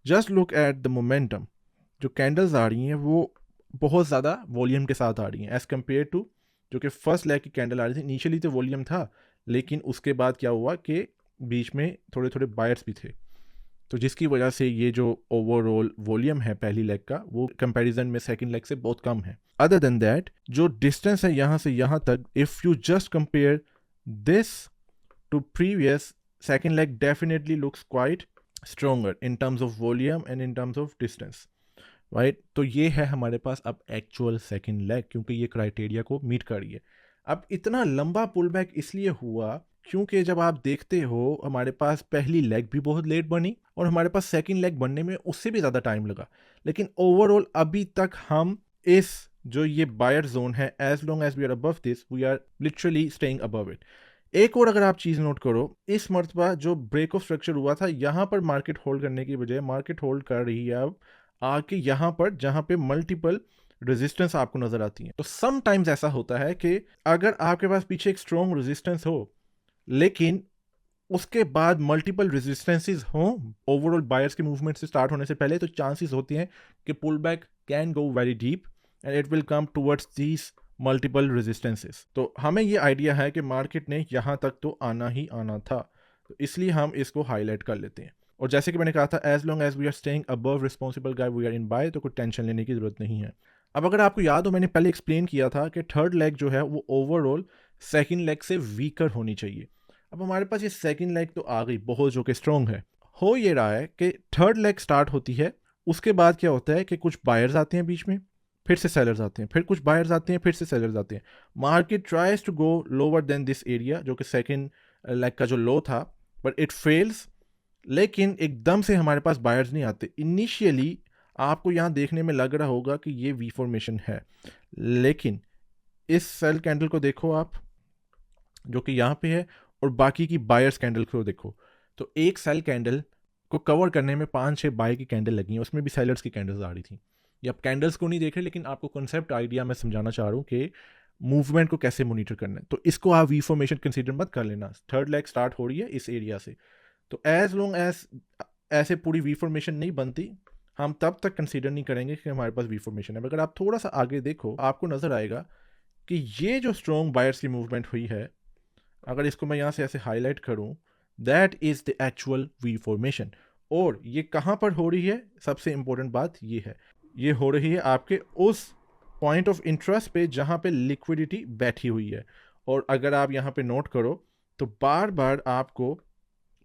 just look at the momentum. जो कैंडल्स आ रही हैं वो बहुत ज़्यादा वॉल्यूम के साथ आ रही हैं एज़ कम्पेयर टू जो कि फर्स्ट लेग की कैंडल आ रही थी। इनिशियली तो वॉल्यूम था, लेकिन उसके बाद क्या हुआ कि बीच में थोड़े थोड़े बायर्स भी थे, तो जिसकी वजह से ये जो ओवरऑल वॉल्यूम है पहली लेग का वो कंपैरिजन में सेकंड लेग से बहुत कम है। अदर देन दैट जो डिस्टेंस है यहाँ से यहाँ तक, if you just compare this to previous, second leg definitely looks quite stronger in terms of volume and in terms of distance, right? तो ये है हमारे पास अब एक्चुअल सेकंड लेग, क्योंकि ये क्राइटेरिया को मीट कर रही है। अब इतना लंबा पुल बैक इसलिए हुआ क्योंकि जब आप देखते हो हमारे पास पहली लेग भी बहुत लेट बनी और हमारे पास सेकंड लेग बनने में उससे भी ज़्यादा टाइम लगा, लेकिन ओवरऑल अभी तक हम इस जो ये बायर जोन है, as long as we are above this we are literally staying above it. एक और अगर आप चीज़ नोट करो, इस मर्तबा जो ब्रेक ऑफ स्ट्रक्चर हुआ था यहाँ पर मार्केट होल्ड करने की बजाय मार्केट होल्ड कर रही है अब आके यहाँ पर जहाँ पे मल्टीपल रेजिस्टेंस आपको नजर आती है। तो समटाइम्स ऐसा होता है कि अगर आपके पास पीछे एक स्ट्रॉन्ग रेजिस्टेंस हो लेकिन उसके बाद मल्टीपल रेजिस्टेंसेस हों ओवरऑल बायर्स के मूवमेंट से स्टार्ट होने से पहले, तो चांसेस होते हैं कि pull back can go very deep and it will come towards these multiple resistances. तो हमें ये आइडिया है कि मार्केट ने यहाँ तक तो आना ही आना था, तो इसलिए हम इसको हाईलाइट कर लेते हैं। और जैसे कि मैंने कहा था, as long as we are staying above responsible guide we are in buy, तो कोई टेंशन लेने की जरूरत नहीं है। अब अगर आपको याद हो, मैंने पहले एक्सप्लेन किया था कि थर्ड लेग जो है वो ओवरऑल सेकंड लेग से वीकर होनी चाहिए। अब हमारे पास ये सेकंड लेग तो आ गई बहुत जो कि स्ट्रॉन्ग है। हो ये रहा है कि थर्ड लेग स्टार्ट होती है, उसके बाद क्या होता है कि कुछ बायर्स आते हैं बीच में, फिर से सेलर्स आते हैं, फिर कुछ बायर्स आते हैं, फिर से सेलर्स आते हैं। Market tries to go lower than this area जो कि सेकंड लेग का जो लो था, बट इट फेल्स। लेकिन एकदम से हमारे पास बायर्स नहीं आते। इनिशियली आपको यहाँ देखने में लग रहा होगा कि ये वी फॉर्मेशन है, लेकिन इस सेल कैंडल को देखो आप जो कि यहाँ पे है, और बाकी की बायर्स कैंडल को देखो, तो एक सेल कैंडल को कवर करने में 5-6 बाय की कैंडल लगी हैं, उसमें भी सेलर्स की कैंडल्स आ रही थी। ये आप कैंडल्स को नहीं देख रहे, लेकिन आपको कॉन्सेप्ट आइडिया मैं समझाना चाह रहा हूँ कि मूवमेंट को कैसे मॉनिटर करना है। तो इसको आप वी फॉर्मेशन कंसीडर मत कर लेना। थर्ड लेग स्टार्ट हो रही है इस एरिया से, तो एज लॉन्ग एज ऐसे पूरी वी फॉर्मेशन नहीं बनती, हम तब तक कंसीडर नहीं करेंगे कि हमारे पास वी फॉर्मेशन है। अगर आप थोड़ा सा आगे देखो, आपको नजर आएगा कि ये जो स्ट्रॉन्ग बायर्स की मूवमेंट हुई है, अगर इसको मैं यहाँ से ऐसे हाईलाइट करूँ, that is the actual we formation. और ये कहाँ पर हो रही है? सबसे इंपॉर्टेंट बात ये है, ये हो रही है आपके उस पॉइंट ऑफ इंटरेस्ट पे जहाँ पे लिक्विडिटी बैठी हुई है। और अगर आप यहाँ पे नोट करो तो बार बार आपको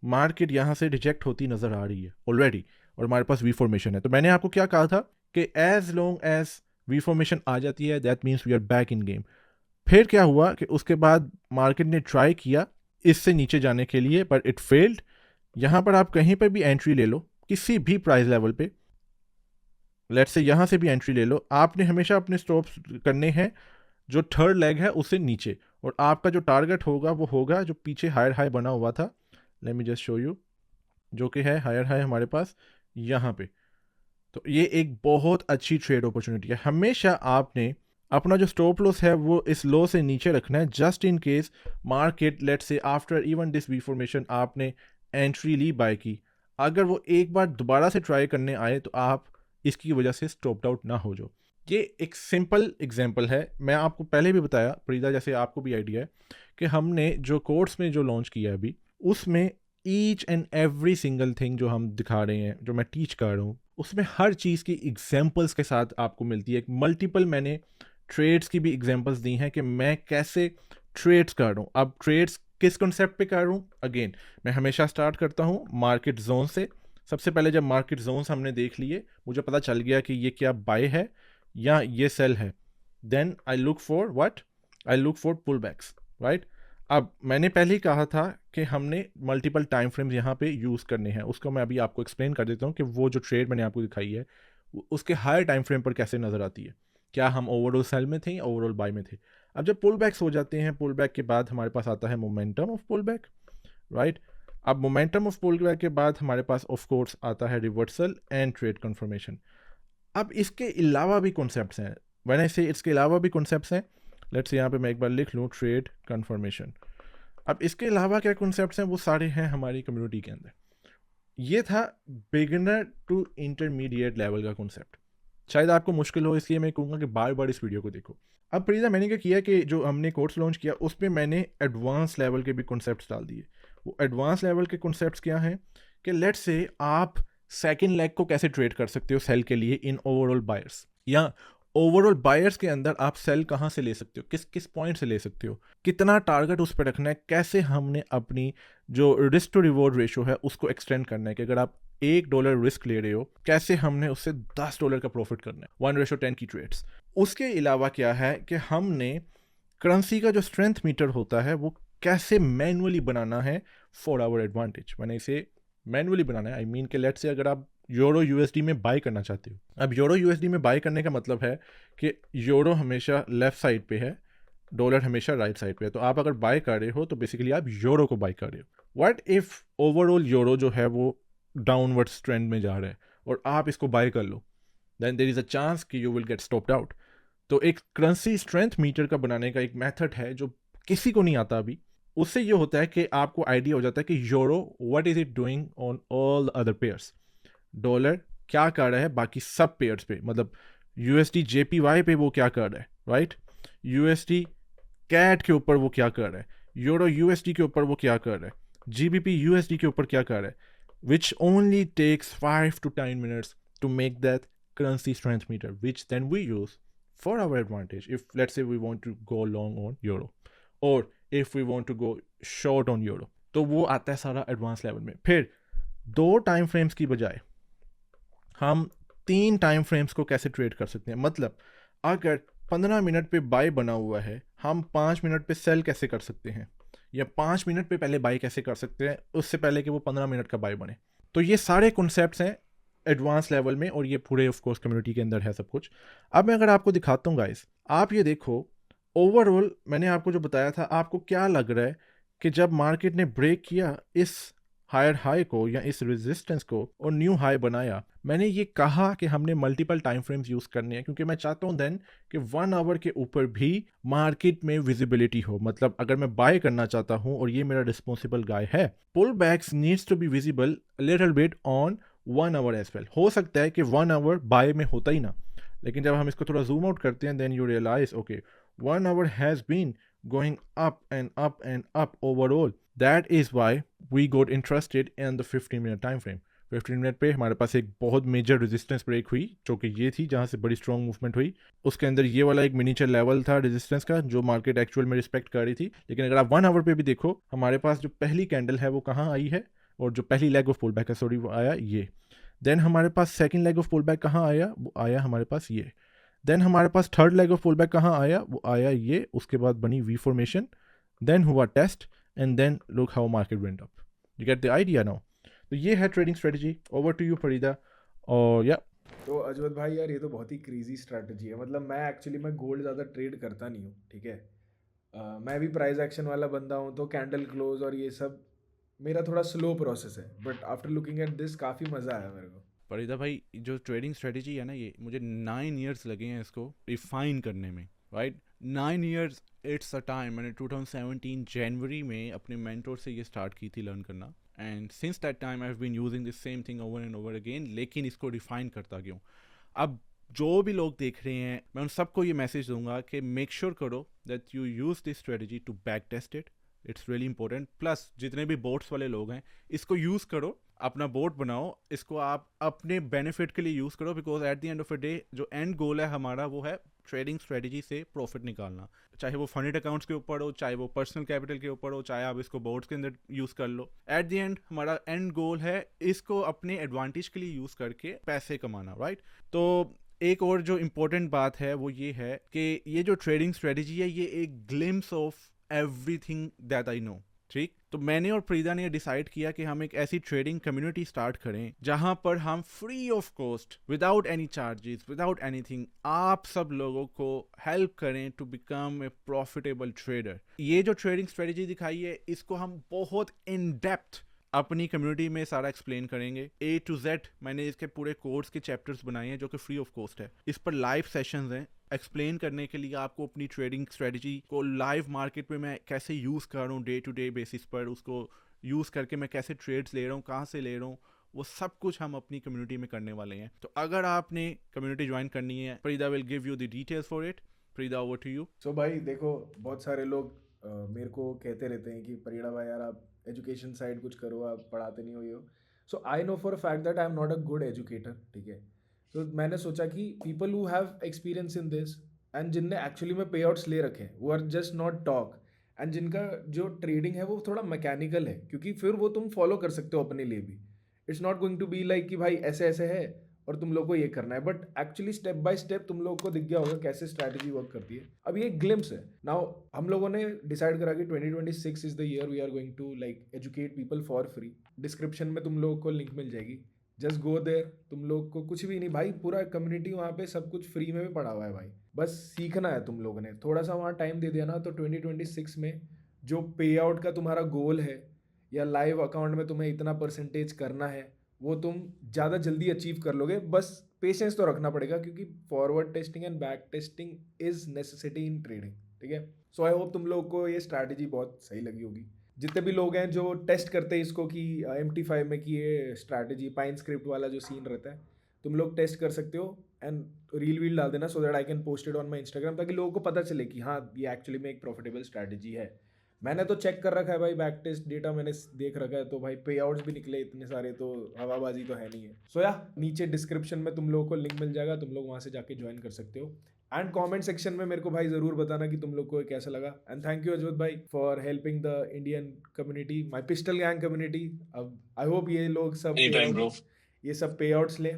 मार्केट यहाँ से रिजेक्ट होती नज़र आ रही है ऑलरेडी, और हमारे पास वी फॉर्मेशन है। तो मैंने आपको क्या कहा था कि as long as V formation आ जाती है that means we are back in game. फिर क्या हुआ कि उसके बाद मार्केट ने ट्राई किया इससे नीचे जाने के लिए, पर इट फेल्ड। यहाँ पर आप कहीं पर भी एंट्री ले लो किसी भी प्राइस लेवल पे, लेट्स से यहाँ से भी एंट्री ले लो, आपने हमेशा अपने स्टॉप्स करने हैं जो थर्ड लेग है उससे नीचे, और आपका जो टारगेट होगा वो होगा जो पीछे हायर हाई बना हुआ था। Let me just show you, जो कि है हायर हाई हमारे पास यहाँ पे। तो ये एक बहुत अच्छी ट्रेड अपॉर्चुनिटी है। हमेशा आपने अपना जो स्टॉप लॉस है वो इस लो से नीचे रखना है, just in case market let's say after even this V formation आपने एंट्री ली बाय की, अगर वो एक बार दोबारा से ट्राई करने आए तो आप इसकी वजह से स्टॉप आउट ना हो जाओ। ये एक सिंपल एग्जांपल है, मैं आपको पहले भी बताया प्रीदा, जैसे आपको भी आइडिया है कि हमने जो कोर्स में जो लॉन्च किया है अभी, उसमें each and every single thing जो हम दिखा रहे हैं, जो मैं टीच कर रहा हूँ, उसमें हर चीज़ की एग्जांपल्स के साथ आपको मिलती है। मल्टीपल मैंने ट्रेड्स की भी एग्जांपल्स दी हैं कि मैं कैसे ट्रेड्स कर रहा हूँ। अब ट्रेड्स किस कॉन्सेप्ट पे कर रहा हूँ, अगेन मैं हमेशा स्टार्ट करता हूँ मार्केट जोन से। सबसे पहले जब मार्केट जोन्स हमने देख लिए, मुझे पता चल गया कि ये क्या बाय है या ये सेल है, then I look for what, I look for pull backs, right. अब मैंने पहले ही कहा था कि हमने मल्टीपल टाइम फ्रेम्स यहाँ पे यूज़ करने हैं, उसको मैं अभी आपको एक्सप्लेन कर देता हूँ कि वो जो ट्रेड मैंने आपको दिखाई है उसके हायर टाइम फ्रेम पर कैसे नज़र आती है, क्या हम ओवरऑल सेल में थे या ओवरऑल बाय में थे। अब जब पुल बैक्स हो जाते हैं, पुल बैक के बाद हमारे पास आता है momentum of pull back, right. अब मोमेंटम ऑफ पुल बैक के बाद हमारे पास ऑफ कोर्स आता है रिवर्सल एंड ट्रेड कन्फर्मेशन। अब इसके अलावा भी कॉन्सेप्ट्स हैं, मैंने से इसके अलावा भी कॉन्सेप्ट्स हैं, लेट्स यहाँ पे मैं एक बार लिख लूँ ट्रेड कन्फर्मेशन। अब इसके अलावा क्या कॉन्सेप्ट्स हैं, वो सारे हैं हमारी कम्युनिटी के अंदर। ये था बिगिनर टू इंटरमीडिएट लेवल का कॉन्सेप्ट, शायद आपको मुश्किल हो, इसलिए मैं कहूँगा कि बार बार इस वीडियो को देखो। अब प्रीजा मैंने क्या किया कि जो हमने कोर्स लॉन्च किया उसमें मैंने एडवांस लेवल के भी कॉन्सेप्ट्स डाल दिए। वो एडवांस लेवल के कॉन्सेप्ट्स क्या हैं कि लेट्स से आप सेकंड लेग को कैसे ट्रेड कर सकते हो सेल के लिए इन ओवरऑल बायर्स, या ओवरऑल बायर्स के अंदर आप सेल कहाँ से ले सकते हो, किस किस पॉइंट से ले सकते हो, कितना टारगेट उस पर रखना है, कैसे हमने अपनी जो रिस्क टू रिवॉर्ड रेशो है उसको एक्सटेंड करना है कि अगर आप $1 रिस्क ले रहे हो, कैसे हमने उससे $10 का प्रॉफिट करना है, 1:10 की ट्रेड्स। उसके अलावा क्या है कि हमने करेंसी का जो स्ट्रेंथ मीटर होता है वो कैसे मैनुअली बनाना है फॉर आवर एडवांटेज। मैंने इसे मैनुअली बनाना है, आई मीन कि लेट्स से अगर आप यूरो यूएसडी में बाय करना चाहते हो, अब यूरो यूएसडी में बाय करने का मतलब है कि यूरो हमेशा लेफ्ट साइड पे है, डॉलर हमेशा राइट साइड पे है। तो आप अगर बाय कर रहे हो तो बेसिकली आप यूरो को बाय कर रहे हो। व्हाट इफ ओवरऑल यूरो जो है वो डाउनवर्ड ट्रेंड में जा रहा है और आप इसको बाय कर लो, then there is a chance कि you will get stopped out. तो एक करेंसी स्ट्रेंथ मीटर का बनाने का एक मेथड है जो किसी को नहीं आता अभी। उससे ये होता है कि आपको आइडिया हो जाता है कि euro what is it doing on all other pairs, dollar क्या कर रहा है बाकी सब पेयर्स पे, मतलब यूएसडी जेपीवाई पे वो क्या कर रहा है, राइट, यूएसडी कैट के ऊपर वो क्या कर रहा है, यूरो यूएसडी के ऊपर वो क्या कर रहा है, जीबीपी यूएसडी के ऊपर क्या कर रहा है, which only takes 5 to 10 minutes to make that currency strength meter, which then we use for our advantage if let's say we want to go long on euro or if we want to go short on euro। तो वो आता है सारा एडवांस लेवल में। फिर 2 टाइम फ्रेम्स की बजाय हम 3 टाइम फ्रेम्स को कैसे ट्रेड कर सकते हैं, मतलब अगर 15 मिनट पे बाय बना हुआ है, हम 5 मिनट पे सेल कैसे कर सकते हैं, या 5 मिनट पे पहले बाय कैसे कर सकते हैं उससे पहले कि वो 15 मिनट का बाय बने। तो ये सारे कॉन्सेप्ट्स हैं एडवांस लेवल में, और ये पूरे ऑफ कोर्स कम्युनिटी के अंदर है सब कुछ। अब मैं अगर आपको दिखाता हूँ गाइस, आप ये देखो ओवरऑल मैंने आपको जो बताया था, आपको क्या लग रहा है कि जब मार्केट ने ब्रेक किया इस हायर हाई को या इस रेजिस्टेंस को और न्यू हाई बनाया, मैंने ये कहा कि हमने मल्टीपल टाइम फ्रेम्स यूज़ करने हैं क्योंकि मैं चाहता हूँ देन कि 1 आवर के ऊपर भी मार्केट में विजिबिलिटी हो। मतलब अगर मैं बाय करना चाहता हूँ और ये मेरा रिस्पॉन्सिबल गाय है, pull backs needs to be visible little bit on 1 hour as well. हो सकता है कि 1 आवर बाय में होता ही ना, लेकिन जब हम इसको थोड़ा जूम आउट करते हैं then you realise okay 1 hour has been going up and up overall. That is why we got interested in the 15-minute time frame. 15 minute पे हमारे पास एक बहुत मेजर रेजिस्टेंस ब्रेक हुई, जो कि ये थी, जहाँ से बड़ी स्ट्रॉन्ग मूवमेंट हुई। उसके अंदर ये वाला एक मिनीचर लेवल था रेजिस्टेंस का, जो मार्केट एक्चुअल में रिस्पेक्ट कर रही थी। लेकिन अगर आप 1 आवर पे भी देखो, हमारे पास जो पहली कैंडल है वो कहाँ आई है, और जो पहली लेग ऑफ पुल बैक है, सॉरी, वो आया ये। देन हमारे पास second leg of pull back कहाँ आया, वो आया हमारे पास ये। देन हमारे पास third leg of pull back कहाँ आया, वो आया ये। उसके बाद बनी वी फॉर्मेशन, देन हुआ test, and then look how market went up. You get the idea now. तो ये है trading strategy. Over to you Farida. और या तो अजवत भाई यार, ये तो बहुत ही क्रेजी स्ट्रैटेजी है। मतलब मैं एक्चुअली गोल्ड ज़्यादा ट्रेड करता नहीं हूँ, ठीक है। मैं भी प्राइस एक्शन वाला बंदा हूँ, तो कैंडल क्लोज और ये सब मेरा थोड़ा स्लो प्रोसेस है। But after looking at this काफ़ी मज़ा आया मेरे को। फरीदा भाई, जो ट्रेडिंग स्ट्रेटजी है ना, ये मुझे 9 ईयर्स लगे हैं इसको रिफाइन करने में, right. 9 years, it's a time. मैंने 2017 जनवरी में अपने मेंटोर से ये स्टार्ट की थी लर्न करना, and since that time I have been using this same thing over and over again. लेकिन इसको रिफाइन करता क्यों? अब जो भी लोग देख रहे हैं, मैं उन सबको ये मैसेज दूंगा कि मेक श्योर करो that you use this strategy to back test it. It's really important. Plus जितने भी बोट्स वाले लोग हैं, इसको यूज़ करो, अपना बोट बनाओ, इसको आप अपने बेनिफिट के लिए यूज़ करो। Because at the end of the day जो एंड गोल है हमारा, वो है ट्रेडिंग स्ट्रेटजी से प्रॉफिट निकालना। चाहे वो फंडेड अकाउंट्स के ऊपर हो, चाहे वो पर्सनल कैपिटल के ऊपर हो, चाहे आप इसको बोर्ड्स के अंदर यूज़ कर लो। एट द एंड हमारा एंड गोल है इसको अपने एडवांटेज के लिए यूज़ करके पैसे कमाना, राइट। तो एक और जो इम्पोर्टेंट बात है वो ये है कि ये जो ट्रेडिंग स्ट्रेटजी है, ये एक glimpse of everything that I know, ठीक। तो मैंने और प्रीदा ने डिसाइड किया कि हम एक ऐसी ट्रेडिंग कम्युनिटी स्टार्ट करें जहां पर हम free of cost, without any charges, without anything, आप सब लोगों को हेल्प करें to become a profitable trader. ये जो ट्रेडिंग स्ट्रेटजी दिखाई है, इसको हम बहुत इन डेप्थ अपनी कम्युनिटी में सारा एक्सप्लेन करेंगे, A to Z। मैंने इसके पूरे कोर्स के चैप्टर्स बनाए हैं जो कि फ्री ऑफ कॉस्ट है। इस पर लाइव सेशंस हैं एक्सप्लेन करने के लिए आपको अपनी ट्रेडिंग स्ट्रेटजी को लाइव मार्केट में मैं कैसे यूज़ कर रहा हूँ, डे टू डे बेसिस पर उसको यूज़ करके मैं कैसे ट्रेड्स ले रहा हूँ, कहाँ से ले रहा हूँ, वो सब कुछ हम अपनी कम्युनिटी में करने वाले हैं। तो अगर आपने कम्युनिटी ज्वाइन करनी है, Farida will give you the details for it. Farida, over to you. So भाई देखो, बहुत सारे लोग मेरे को कहते रहते हैं कि परीड़ा भाई यार, आप एजुकेशन साइड कुछ करो, आप पढ़ाते नहीं हो ये हो। So I know for a fact that I am not a good educator, ठीक है। तो मैंने सोचा कि people who have experience in this and जिनने एक्चुअली में पे आउट्स ले रखे हैं, वो are just not talk, and जिनका जो ट्रेडिंग है वो थोड़ा मैकेनिकल है, क्योंकि फिर वो तुम फॉलो कर सकते हो अपने लिए भी। It's not going to be like कि भाई ऐसे ऐसे है और तुम लोग को ये करना है, but actually step by step तुम लोग को दिख गया होगा कैसे स्ट्रैटेजी वर्क करती है। अब ये ग्लिम्स है। नाउ हम लोगों ने डिसाइड करा कि 2026 is the year we are going to like educate people for free. Description में तुम लोगों को लिंक मिल जाएगी, जस्ट गो देयर। तुम लोग को कुछ भी नहीं भाई, पूरा कम्युनिटी वहाँ पे सब कुछ फ्री में भी पड़ा हुआ है भाई, बस सीखना है तुम लोगों ने। थोड़ा सा वहाँ टाइम दे दिया ना, तो 2026 में जो पे आउट का तुम्हारा गोल है या लाइव अकाउंट में तुम्हें इतना परसेंटेज करना है, वो तुम ज़्यादा जल्दी अचीव कर लोगे। बस पेशेंस तो रखना पड़ेगा, क्योंकि forward testing and back testing is necessity in trading, ठीक है। सो आई होप तुम लोग को ये स्ट्रैटेजी बहुत सही लगी होगी। जितने भी लोग हैं जो टेस्ट करते हैं इसको कि MT5 में कि ये स्ट्रैटेजी पाइन स्क्रिप्ट वाला जो सीन रहता है, तुम लोग टेस्ट कर सकते हो एंड रील वील डाल देना, so that I can post it on my Instagram, ताकि लोगों को पता चले कि हाँ ये एक्चुअली में एक प्रॉफिटेबल स्ट्रैटेजी है। मैंने तो चेक कर रखा है भाई, बैक टेस्ट डेटा मैंने देख रखा है, तो भाई पे आउट्स भी निकले इतने सारे, तो हवाबाजी तो है नहीं है। सो या नीचे डिस्क्रिप्शन में तुम लोगों को लिंक मिल जाएगा, तुम लोग वहाँ से जाके ज्वाइन कर सकते हो। एंड कमेंट सेक्शन में मेरे को भाई ज़रूर बताना कि तुम लोग को कैसा लगा। एंड थैंक यू अजवत भाई for helping the Indian community, my pistol gang community. अब आई होप ये लोग सब ये सब पे आउट्स लें,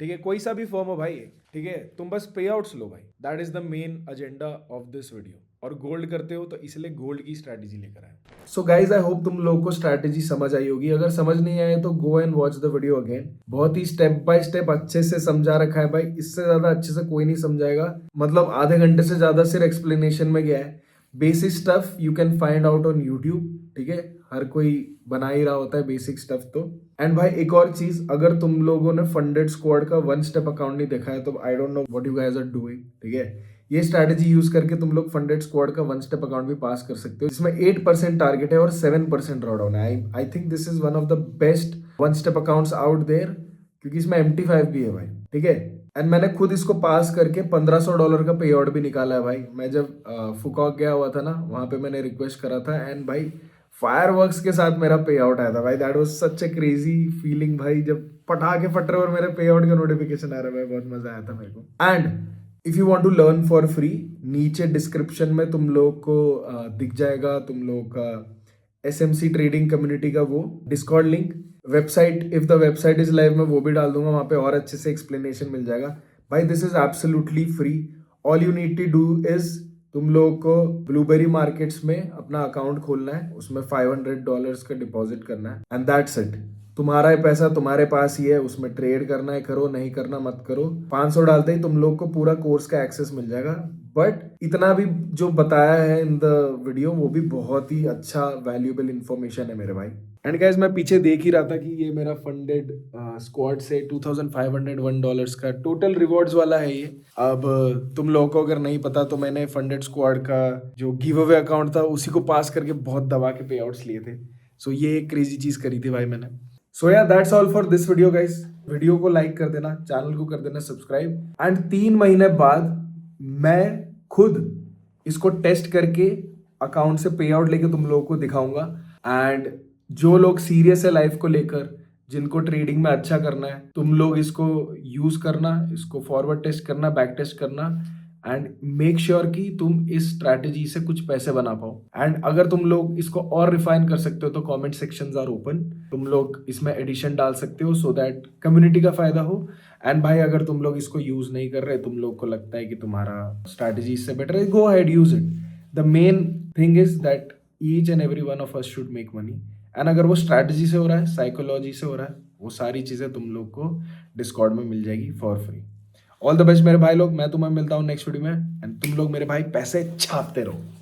ठीक है। कोई सा भी फॉर्म हो भाई, ठीक है, तुम बस पे आउट्स लो भाई, that is the main agenda of this video. और गोल्ड करते हो तो इसलिए गोल्ड की स्ट्रैटेजी लेकर आए। सो गाइज, आई होप तुम लोगों को स्ट्रैटेजी समझ आई होगी। अगर समझ नहीं आए तो go and watch the video again. बहुत ही स्टेप बाय स्टेप अच्छे से समझा रखा है भाई, इससे ज्यादा अच्छे से कोई नहीं समझाएगा। मतलब आधे घंटे से ज्यादा सिर्फ एक्सप्लेनेशन में गया है। Basic stuff you can find out on YouTube, ठीक है। हर कोई बना ही रहा होता है बेसिक स्टफ तो। एंड भाई एक और चीज, अगर तुम लोगों ने फंडेड स्क्वाड का 1 स्टेप अकाउंट नहीं देखा है तो I don't know what you guys are doing, ठीक है। ये स्ट्रैटेजी यूज करके तुम लोग फंडेड स्क्वाड का 1 स्टेप अकाउंट भी पास कर सकते हो, जिसमें 8% टारगेट है और 7% ड्रॉडाउन है। I think this is one of the best 1 step accounts out there, क्योंकि इसमें MT5 भी है भाई, ठीक है। एंड मैंने खुद इसको पास करके $1500 का पे आउट भी निकाला है भाई। मैं जब फुकॉक गया हुआ था ना, वहां पे मैंने रिक्वेस्ट करा था, एंड भाई फायरवर्क्स के साथ मेरा पे आउट आया था भाई। That was such A crazy feeling भाई, जब पटाखे फट रहे और मेरे पे आउट का नोटिफिकेशन आ रहा है भाई, बहुत मजा आया था मेरे को। And if you want to learn for free, नीचे डिस्क्रिप्शन में तुम लोग को दिख जाएगा तुम लोग का SMC ट्रेडिंग कम्युनिटी का वो Discord link. Website, if the website is live, मैं वो भी डाल दूंगा, वहां पे और अच्छे से एक्सप्लेनेशन मिल जाएगा भाई। This is absolutely free. All you need to do is तुम लोगों को ब्लूबेरी मार्केट्स में अपना अकाउंट खोलना है, उसमें $500 का डिपॉजिट करना है एंड दैट्स इट। तुम्हारा ही पैसा तुम्हारे पास ही है, उसमें ट्रेड करना है करो, नहीं करना मत करो। 500 डालते ही तुम लोग को पूरा कोर्स का एक्सेस मिल जाएगा। बट इतना भी जो बताया है इन द वीडियो वो भी बहुत ही अच्छा वैल्यूएबल इंफॉर्मेशन है मेरे भाई। एंड गाइस मैं पीछे देख ही रहा था कि ये मेरा फंडेड स्क्वाड से $2,501 का टोटल रिवॉर्ड्स वाला है ये। अब तुम लोगों को अगर नहीं पता तो मैंने फंडेड स्क्वाड का जो गिव अवे अकाउंट था उसी को पास करके बहुत दबा के पे आउट्स लिए थे। सो ये एक क्रेजी चीज करी थी भाई मैंने। सो या that's all for this video guys. Video को लाइक कर देना, चैनल को कर देना सब्सक्राइब। एंड 3 महीने बाद मैं खुद इसको टेस्ट करके अकाउंट से पे आउट लेके तुम लोगों को दिखाऊंगा। एंड जो लोग सीरियस है लाइफ को लेकर, जिनको ट्रेडिंग में अच्छा करना है, तुम लोग इसको यूज करना, इसको फॉरवर्ड टेस्ट करना, बैक टेस्ट करना एंड मेक श्योर कि तुम इस स्ट्रैटेजी से कुछ पैसे बना पाओ। एंड अगर तुम लोग इसको और रिफाइन कर सकते हो तो कमेंट सेक्शंस आर ओपन, तुम लोग इसमें एडिशन डाल सकते हो सो दैट कम्युनिटी का फायदा हो। एंड भाई अगर तुम लोग इसको यूज नहीं कर रहे, तुम लोग को लगता है कि तुम्हारा स्ट्रैटेजी इससे बेटर है, go ahead use it. The main thing is that each and every one of us should make money. And अगर वो स्ट्रैटेजी से हो रहा है, साइकोलॉजी से हो रहा है, वो सारी चीजें तुम लोग को डिस्कॉर्ड में मिल जाएगी for free. All the best मेरे भाई लोग, मैं तुम्हें मिलता हूँ नेक्स्ट वीडियो में। एंड तुम लोग मेरे भाई पैसे छापते रहो।